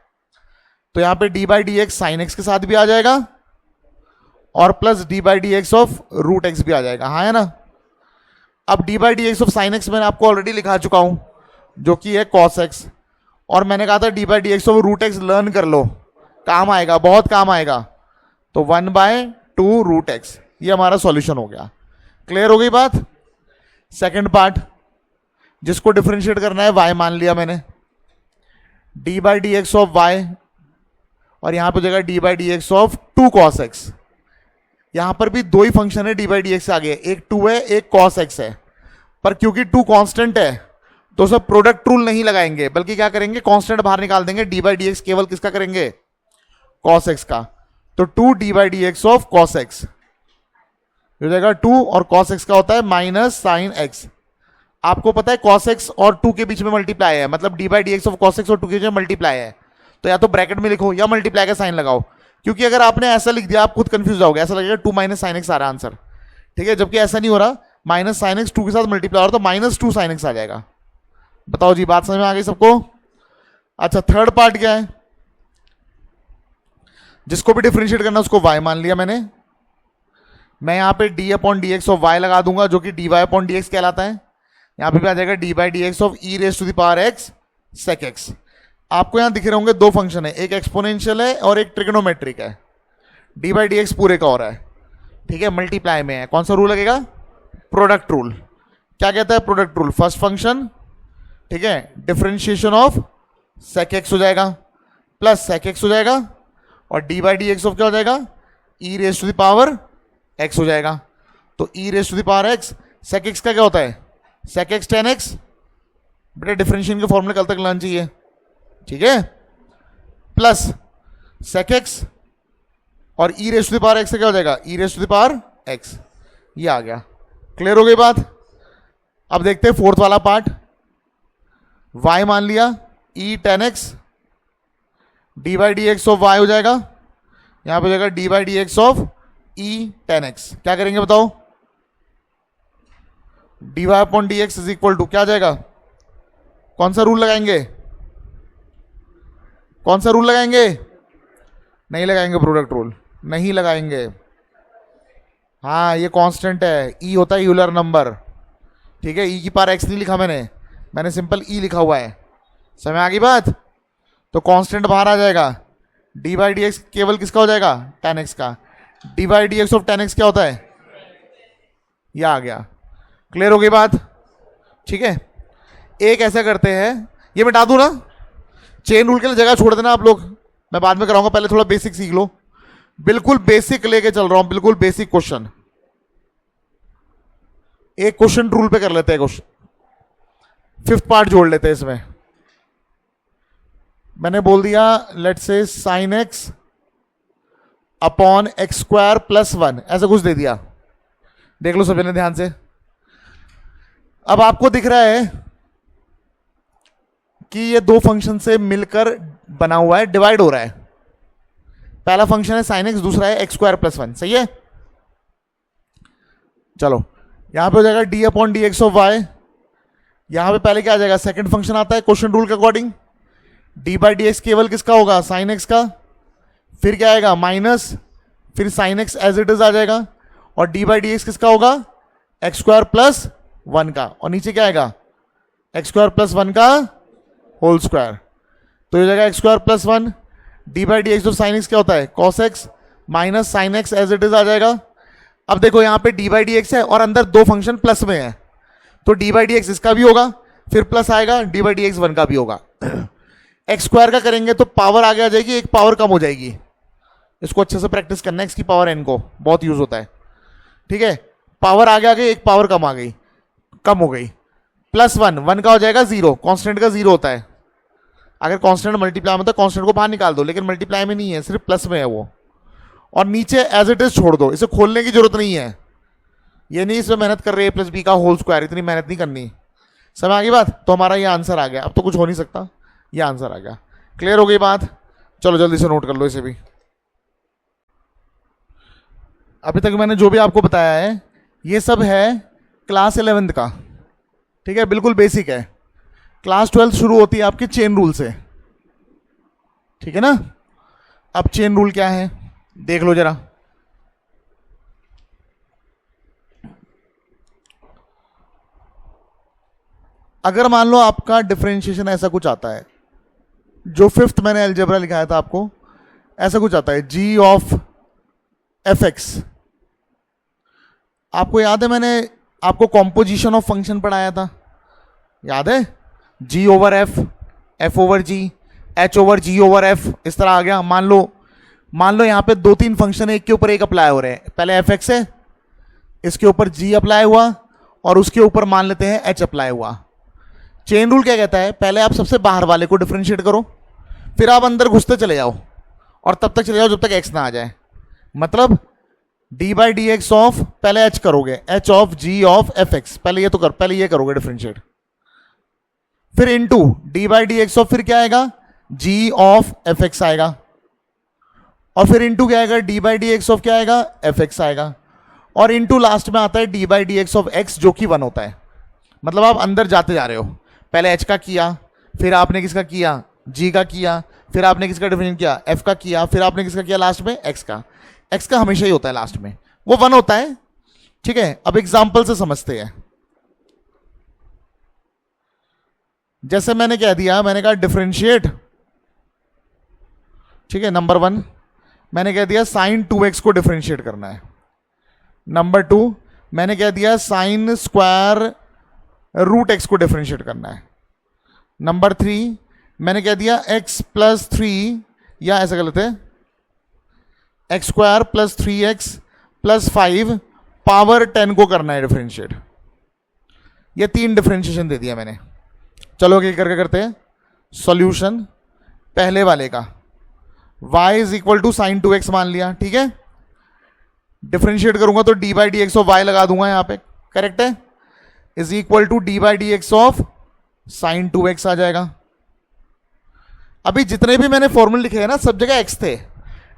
तो यहां पे d by d x sine x के साथ भी आ जाएगा और plus d by d x of root x भी आ जाएगा, हाँ है ना। अब d by d x of sine x मैंने आपको ऑलरेडी लिखा चुका हूं, जो कि है कॉस एक्स, और मैंने कहा था d by d x of root x learn कर लो, काम आएगा, बहुत काम आएगा। तो 1/2 रूट एक्स, ये हमारा सॉल्यूशन हो गया। क्लियर हो गई बात। सेकंड पार्ट जिसको डिफरेंशिएट करना है y मान लिया मैंने, d by d x of y, और यहां पर हो जाएगा d by d x of 2 cos x. यहां पर भी दो ही फंक्शन है डी बाई डी एक्स आगे, एक 2 है एक कॉस एक्स है, पर क्योंकि 2 कांस्टेंट है तो सब प्रोडक्ट रूल नहीं लगाएंगे, बल्कि क्या करेंगे कांस्टेंट बाहर निकाल देंगे, डी बाई डी एक्स केवल किसका करेंगे, कॉस एक्स का। तो 2 D by d x of cos x हो जाएगा 2, और कॉस एक्स का होता है माइनस साइन एक्स। आपको पता है कॉस एक्स और 2 के बीच में मल्टीप्लाई है, मतलब d by d x of cos x और 2 के बीच में मल्टीप्लाई है। तो या तो ब्रैकेट में लिखो या मल्टीप्लाई का साइन लगाओ, क्योंकि अगर आपने ऐसा लिख दिया आप खुद कंफ्यूज जाओगे, ऐसा लगेगा 2 माइनस साइन एक्स आ रहा आंसर, ठीक है। जबकि ऐसा नहीं हो रहा, माइनस साइन एक्स 2 के साथ मल्टीप्लाई हो रहा, तो -2 साइन एक्स आ जाएगा। बताओ जी, बात समझ में आ गई सबको? अच्छा, थर्ड पार्ट क्या है, जिसको भी डिफरेंशिएट करना उसको y मान लिया मैंने। मैं यहां पे d upon d x of y लगा दूंगा, जो कि dy अपॉन डी एक्स कहलाता है। यहां पे भी आ जाएगा d by d x of e raise to the power x sec x. आपको यहां दिख रहे होंगे दो फंक्शन है, एक एक्सपोनेंशियल है और एक ट्रिग्नोमेट्रिक है। d बाई डी एक्स पूरे का हो रहा है, ठीक है, मल्टीप्लाई में है। कौन सा रूल लगेगा, प्रोडक्ट रूल। क्या कहता है प्रोडक्ट रूल, फर्स्ट फंक्शन, ठीक है, डिफरेंशिएशन ऑफ सेक एक्स हो जाएगा प्लस सेक एक्स हो जाएगा, और d by d x of क्या हो जाएगा, e raise to the power x हो जाएगा। तो e raise to the power x, sec x का क्या होता है, सेक एक्स टेन एक्स। बेटा डिफरेंशिएशन के फॉर्मूले कल तक लाना चाहिए, ठीक है, प्लस सेक एक्स और e raise to the power x से क्या हो जाएगा, e raise to the power x. ये आ गया। क्लियर हो गई बात। अब देखते हैं फोर्थ वाला पार्ट। y मान लिया, e tan x, d by d x of y हो जाएगा, यहां पे हो जाएगा d by d x of e tan x. क्या करेंगे बताओ, d y upon d x is equal to क्या आ जाएगा, कौन सा रूल लगाएंगे, कौन सा रूल लगाएंगे, नहीं लगाएंगे प्रोडक्ट रूल, नहीं लगाएंगे। हाँ ये कांस्टेंट है, ई होता है यूलर नंबर, ठीक है। ई की पावर एक्स नहीं लिखा मैंने सिंपल ई लिखा हुआ है। समझ आ गई बात। तो कांस्टेंट बाहर आ जाएगा, डी बाई डी एक्स केवल किसका हो जाएगा, टेन एक्स का। D by d x of ten x क्या होता है, ये आ गया। क्लियर हो गई बात। ठीक है, एक ऐसा करते हैं, ये मिटा दूं ना, चेन रूल के लिए जगह छोड़ देना आप लोग, मैं बाद में कराऊंगा, पहले थोड़ा बेसिक सीख लो। बिल्कुल बेसिक लेके चल रहा हूं, बिल्कुल बेसिक क्वेश्चन। एक क्वेश्चन रूल पे कर लेते हैं, क्वेश्चन फिफ्थ पार्ट जोड़ लेते हैं इसमें। मैंने बोल दिया let's say sine x upon x square plus 1, ऐसा कुछ दे दिया। देख लो सभी ने ध्यान से। अब आपको दिख रहा है कि ये दो फंक्शन से मिलकर बना हुआ है, डिवाइड हो रहा है। पहला फंक्शन है साइन एक्स, दूसरा है एक्स स्क्वायर प्लस 1, सही है। चलो यहां पे हो जाएगा d upon d x of y. यहां पे पहले क्या आ जाएगा, सेकंड फंक्शन आता है क्वेश्चन रूल के according, D by d x केवल किसका होगा, साइन एक्स का। फिर क्या आएगा माइनस, फिर sine x as it is आ जाएगा, और डी बाई डी एक्स किसका होगा, एक्स स्क्वायर प्लस 1 का, और नीचे क्या आएगा, एक्स स्क्वायर प्लस 1 का होल स्क्वायर। तो ये जाएगा x square plus 1, d by d x of sine x क्या होता है, cos x minus sine x as it is आ जाएगा। अब देखो यहां पे डी बाई डी एक्स है और अंदर दो फंक्शन प्लस में है, तो डी बाई डी एक्स इसका भी होगा, फिर प्लस आएगा, डी बाई डी एक्स 1 का भी होगा। एक्स स्क्वायर का करेंगे तो पावर आगे आ जाएगी, एक पावर कम हो जाएगी। इसको अच्छे से प्रैक्टिस करना है, एक्स की पावर एन को बहुत यूज होता है, ठीक है। पावर आगे आ गई, एक पावर कम आ गई, कम हो गई, प्लस 1, 1 का हो जाएगा 0, कांस्टेंट का 0 होता है। अगर कांस्टेंट मल्टीप्लाई में तो कांस्टेंट को बाहर निकाल दो, लेकिन मल्टीप्लाई में नहीं है, सिर्फ प्लस में है वो। और नीचे एज इट इज छोड़ दो, इसे खोलने की जरूरत नहीं है। ये नहीं इसमें मेहनत कर रहे हैं प्लस बी का होल स्क्वायर, इतनी मेहनत नहीं करनी। समझ आ गई बात। तो हमारा ये आंसर आ गया, अब तो कुछ हो नहीं सकता, ये आंसर आ गया। क्लियर हो गई बात। चलो जल्दी से नोट कर लो इसे भी। अभी तक मैंने जो भी आपको बताया है ये सब है क्लास 11th का, ठीक है, बिल्कुल बेसिक है। क्लास 12 शुरू होती है आपकी चेन रूल से, ठीक है ना। अब चेन रूल क्या है देख लो जरा। अगर मान लो आपका डिफरेंशिएशन ऐसा कुछ आता है, जो फिफ्थ मैंने अलजेब्रा लिखाया था आपको, ऐसा कुछ आता है जी ऑफ एफ एक्स। आपको याद है मैंने आपको कॉम्पोजिशन ऑफ फंक्शन पढ़ाया था, याद है, जी ओवर एफ, एफ ओवर जी, एच ओवर जी ओवर एफ, इस तरह आ गया। मान लो यहाँ पे दो तीन फंक्शन एक के ऊपर एक अप्लाई हो रहे हैं। पहले एफ एक्स है, इसके ऊपर जी अप्लाई हुआ, और उसके ऊपर मान लेते हैं एच अप्लाई हुआ। चेन रूल क्या कहता है, पहले आप सबसे बाहर वाले को डिफरेंशिएट करो, फिर आप अंदर घुसते चले जाओ, और तब तक चले जाओ जब तक एक्स ना आ जाए। मतलब d by d x of, पहले एच करोगे, h of g of f x, पहले ये तो कर, पहले ये करोगे डिफरेंशिएट, फिर into d by d x of, फिर क्या आएगा, जी ऑफ एफ एक्स आएगा, और फिर इनटू क्या आएगा, d by d x of क्या आएगा, एफ एक्स आएगा, और इनटू लास्ट में आता है d by d x of x, जो कि 1 होता है। मतलब आप अंदर जाते जा रहे हो, पहले एच का किया, फिर आपने किसका किया, जी का किया, फिर आपने किसका डिफरेंशिएट किया, एफ का किया, फिर आपने किसका किया लास्ट में, एक्स का। एक्स का हमेशा ही होता है लास्ट में, वो 1 होता है, ठीक है। अब एग्जाम्पल से समझते हैं। जैसे मैंने कह दिया, मैंने कहा डिफरेंशिएट, ठीक है, नंबर 1 मैंने कह दिया साइन 2x को डिफरेंशिएट करना है। नंबर 2 मैंने कह दिया साइन स्क्वायर रूट एक्स को डिफरेंशिएट करना है। नंबर 3 मैंने कह दिया x प्लस 3, या ऐसा कर लेते हैं x square plus 3x plus 5 power 10 को करना है डिफरेंशिएट। ये 3 डिफरेंशिएशन दे दिया मैंने। चलो क्या करके करते हैं सॉल्यूशन। पहले वाले का y is equal to sine 2x मान लिया, ठीक है। डिफरेंशिएट करूंगा तो d by d x of y लगा दूंगा यहाँ पे, करेक्ट है, is equal to d by d x of sine 2x आ जाएगा। अभी जितने भी मैंने फॉर्मूले लिखे हैं ना, सब जगह x थे।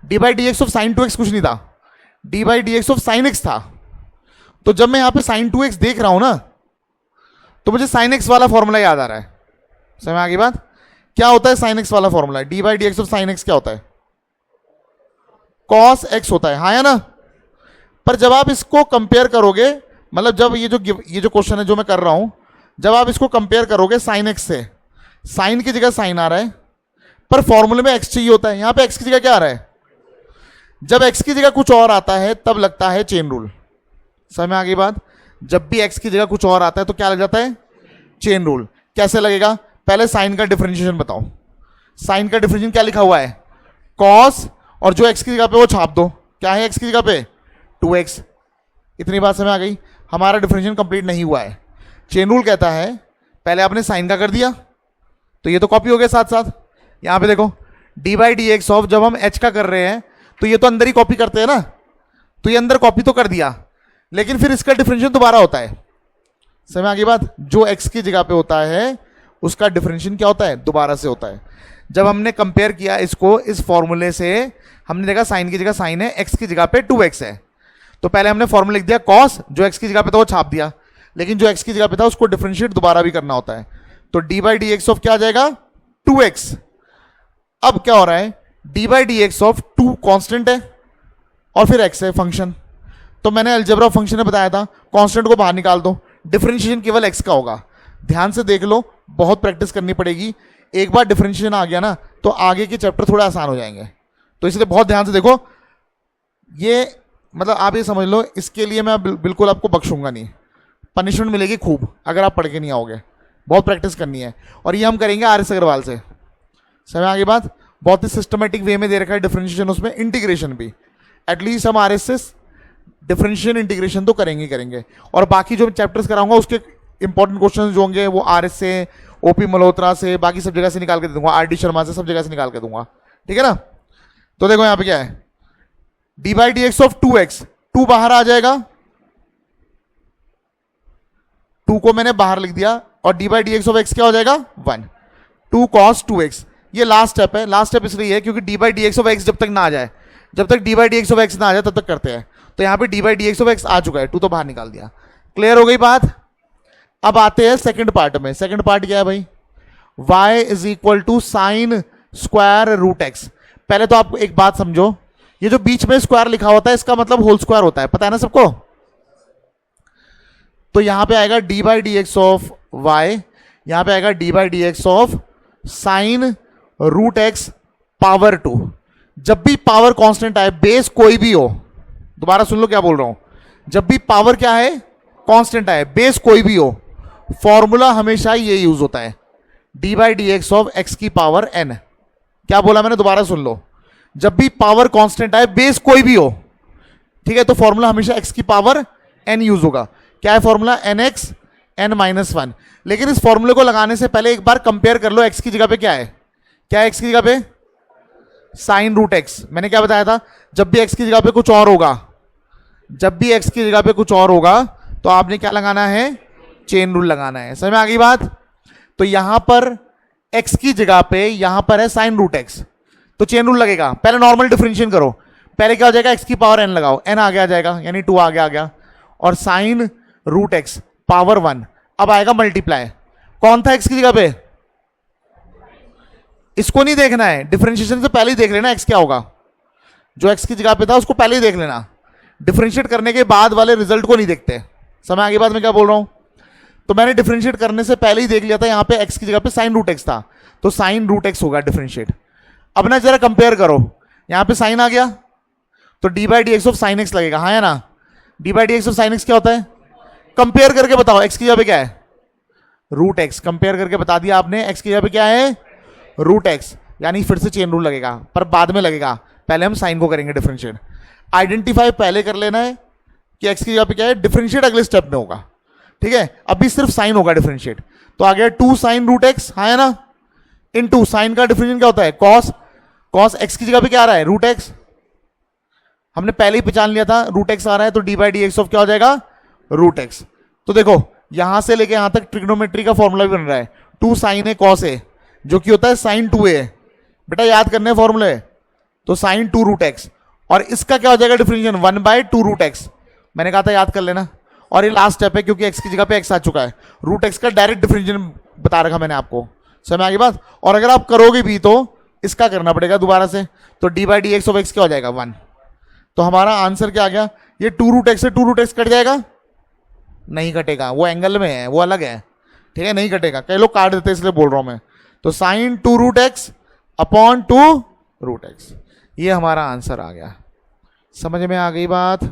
D by d x of sine 2x कुछ नहीं था, d by d x of sign x था। तो जब मैं यहां पे साइन 2x देख रहा हूं ना, तो मुझे साइन x वाला फॉर्मूला याद आ रहा है। समझ में आ गई बात। क्या होता है साइन x वाला formula, d by d x of sign x क्या होता है, कॉस x होता है, हाँ या ना। पर जब आप इसको कंपेयर करोगे, मतलब जब ये जो क्वेश्चन है जो मैं कर रहा हूं, जब आप इसको कंपेयर करोगे साइन x से, साइन की जगह साइन आ रहा है, पर फॉर्मूले में x चाहिए होता है। यहां पे x की जगह क्या आ रहा है, जब x की जगह कुछ और आता है तब लगता है चेन रूल। समझ में आ गई बात। जब भी x की जगह कुछ और आता है तो क्या लग जाता है, चेन रूल कैसे लगेगा, पहले साइन का डिफरेंशिएशन बताओ। साइन का डिफरेंशिएशन क्या लिखा हुआ है, कॉस, और जो एक्स की जगह पे वो छाप दो, क्या है एक्स की जगह पे 2x। इतनी बात समझ आ गई, हमारा डिफरेंशिएशन कंप्लीट नहीं हुआ है। चेन रूल कहता है पहले आपने साइन का कर दिया तो ये तो कॉपी हो गया साथ साथ। यहां पे देखो D by d x of, जब हम एच का कर रहे हैं तो ये तो अंदर ही कॉपी करते हैं ना, तो ये अंदर कॉपी तो कर दिया, लेकिन फिर इसका डिफरेंशिएशन दोबारा होता है। समझ आ गई बात, जो एक्स की जगह पे होता है उसका डिफरेंशिएशन क्या होता है, दोबारा से होता है। जब हमने कंपेयर किया इसको इस फॉर्मूले से, हमने देखा साइन की जगह साइन है, एक्स की जगह पे 2x है, तो पहले हमने फॉर्मूला लिख दिया कॉस, जो एक्स की जगह पे था वो छाप दिया, लेकिन जो एक्स की जगह पे था उसको डिफरेंशिएट दोबारा भी करना होता है। तो d by d x of क्या आ जाएगा 2x। अब क्या हो रहा है, d by d x of 2 constant है और फिर x है फंक्शन। तो मैंने अलजेब्रा फंक्शन में बताया था कॉन्स्टेंट को बाहर निकाल दो, डिफरेंशिएशन केवल x का होगा। ध्यान से देख लो, बहुत प्रैक्टिस करनी पड़ेगी, एक बार डिफरेंशिएशन आ गया ना तो आगे के चैप्टर थोड़ा आसान हो जाएंगे। तो इसलिए बहुत ध्यान से देखो, ये मतलब आप ये समझ लो, इसके लिए मैं बिल्कुल आपको बख्शूंगा नहीं, पनिशमेंट मिलेगी खूब अगर आप पढ़ के नहीं आओगे। बहुत प्रैक्टिस करनी है, और ये हम करेंगे आर.एस. अग्रवाल से। समझ आगे बात, बहुत ही सिस्टमेटिक वे में दे रखा है डिफरेंशिएशन, उसमें इंटीग्रेशन भी। एटलीस्ट हम आर.एस. से डिफरेंशिएशन इंटीग्रेशन तो करेंगे करेंगे, और बाकी जो चैप्टर्स कराऊंगा उसके इंपॉर्टेंट क्वेश्चन जो होंगे वो आर.एस. से, ओपी मल्होत्रा से, बाकी सब जगह से निकाल के दे दूंगा, आर.डी. शर्मा से, सब जगह से निकाल के दूंगा। ठीक है ना। तो देखो यहां पे क्या है, d by d x of 2x, 2 बाहर आ जाएगा, 2 को मैंने बाहर लिख दिया, और d by d x of x क्या हो जाएगा 1, 2 cos 2x। ये लास्ट स्टेप है, लास्ट स्टेप इसलिए है क्योंकि D by d x of x जब तक ना आ जाए, जब तक D by d x of x ना आ जाए तब तक करते हैं। तो यहां पे d by d x of x आ चुका है, 2 तो बाहर निकाल दिया। क्लियर हो गई बात। अब आते हैं सेकंड पार्ट में। सेकंड पार्ट क्या है भाई, y is equal to sine square root x. पहले तो आप एक बात समझो, ये जो बीच में स्क्वायर लिखा होता है इसका मतलब होल स्क्वायर होता है, पता है ना सबको। तो यहां पे आएगा d by d x of y, यहां पे आएगा d by d x of sine root x power 2। जब भी पावर कांस्टेंट आए, बेस कोई भी हो, दोबारा सुन लो क्या बोल रहा हूं, जब भी पावर क्या है कांस्टेंट आए, बेस कोई भी हो, फॉर्मूला हमेशा ये यूज होता है, d by d x of x की पावर n। क्या बोला मैंने, दोबारा सुन लो, जब भी पावर कांस्टेंट आए, बेस कोई भी हो, ठीक है, तो फॉर्मूला हमेशा x की पावर n यूज होगा। क्या है फॉर्मूला, nx n-1। लेकिन इस फॉर्मूले को लगाने से पहले एक बार कंपेयर कर लो x की जगह पे क्या है, क्या है x की जगह पे, साइन रूट एक्स। मैंने क्या बताया था, जब भी x की जगह पे कुछ और होगा, जब भी x की जगह पे कुछ और होगा तो आपने क्या लगाना है, चेन रूल लगाना है। समझ में आ गई बात। तो यहां पर x की जगह पे यहां पर है साइन रूट एक्स, तो चेन रूल लगेगा। पहले नॉर्मल डिफरेंशिएशन करो, पहले क्या हो जाएगा, x की पावर n लगाओ, n आगे आ जाएगा यानी 2 आगे आ गया, और साइन रूट एक्स पावर 1। अब आएगा मल्टीप्लाई, कौन था x की जगह पे, इसको नहीं देखना है, डिफरेंशिएशन से पहले ही देख लेना x क्या होगा, जो x की जगह पे था उसको पहले ही देख लेना, डिफरेंशिएट करने के बाद वाले रिजल्ट को नहीं देखते। समझ आगे बाद में क्या बोल रहा हूं। तो मैंने डिफरेंशिएट करने से पहले ही देख लिया था, यहां पे x की जगह पे साइन रूट एक्स था, तो साइन रूट एक्स होगा डिफरेंशिएट। अब ना जरा कंपेयर करो, यहां पे साइन आ गया तो d by d x of sine x लगेगा, हाँ है ना। D by d x of sine x क्या होता है, कंपेयर करके बताओ, x की जगह पे क्या है, रूट एक्स। कंपेयर करके बता दिया आपने, x की जगह पे क्या है, रूट एक्स, यानी फिर से चेन रूल लगेगा, पर बाद में लगेगा, पहले हम साइन को करेंगे डिफरेंशिएट। आइडेंटिफाई पहले कर लेना है कि x की जगह पे क्या है, डिफरेंशिएट अगले स्टेप में होगा। ठीक है, अभी सिर्फ साइन होगा डिफरेंशिएट, तो आ गया 2 साइन रूट एक्स, हाँ है ना, इन 2 साइन का डिफरेंशिएट क्या होता है, कॉस। कॉस एक्स की जगह पे क्या आ रहा है, रूट एक्स, हमने पहले ही पहचान लिया था रूट एक्स आ रहा है, तो d by d x of क्या हो जाएगा, रूट एक्स। तो देखो यहां से लेके यहां तक ट्रिग्नोमेट्री का फॉर्मूला भी बन रहा है, 2 साइन ए कॉस ए, जो कि होता है साइन 2a। बेटा याद करने फॉर्मूले, तो साइन 2 रूट एक्स, और इसका क्या हो जाएगा डिफरेंशिएशन, 1 बाई 2 रूट एक्स। मैंने कहा था याद कर लेना, और ये लास्ट स्टेप है क्योंकि x की जगह पे x आ चुका है, रूट एक्स का डायरेक्ट डिफरेंशिएशन बता रखा मैंने आपको। समझ में आ गई बात। और अगर आप करोगे भी तो इसका करना पड़ेगा दोबारा से, तो d by d x of x क्या हो जाएगा 1। तो हमारा आंसर क्या आ गया, ये 2 रूट एक्स से 2 रूट एक्स कट जाएगा, नहीं कटेगा, वो एंगल में है, वो अलग है, ठीक है, नहीं कटेगा। कई लोग काट देते हैं इसलिए बोल रहा हूं मैं। तो sine 2 root x upon 2 root x, ये हमारा आंसर आ गया। समझ में आ गई बात।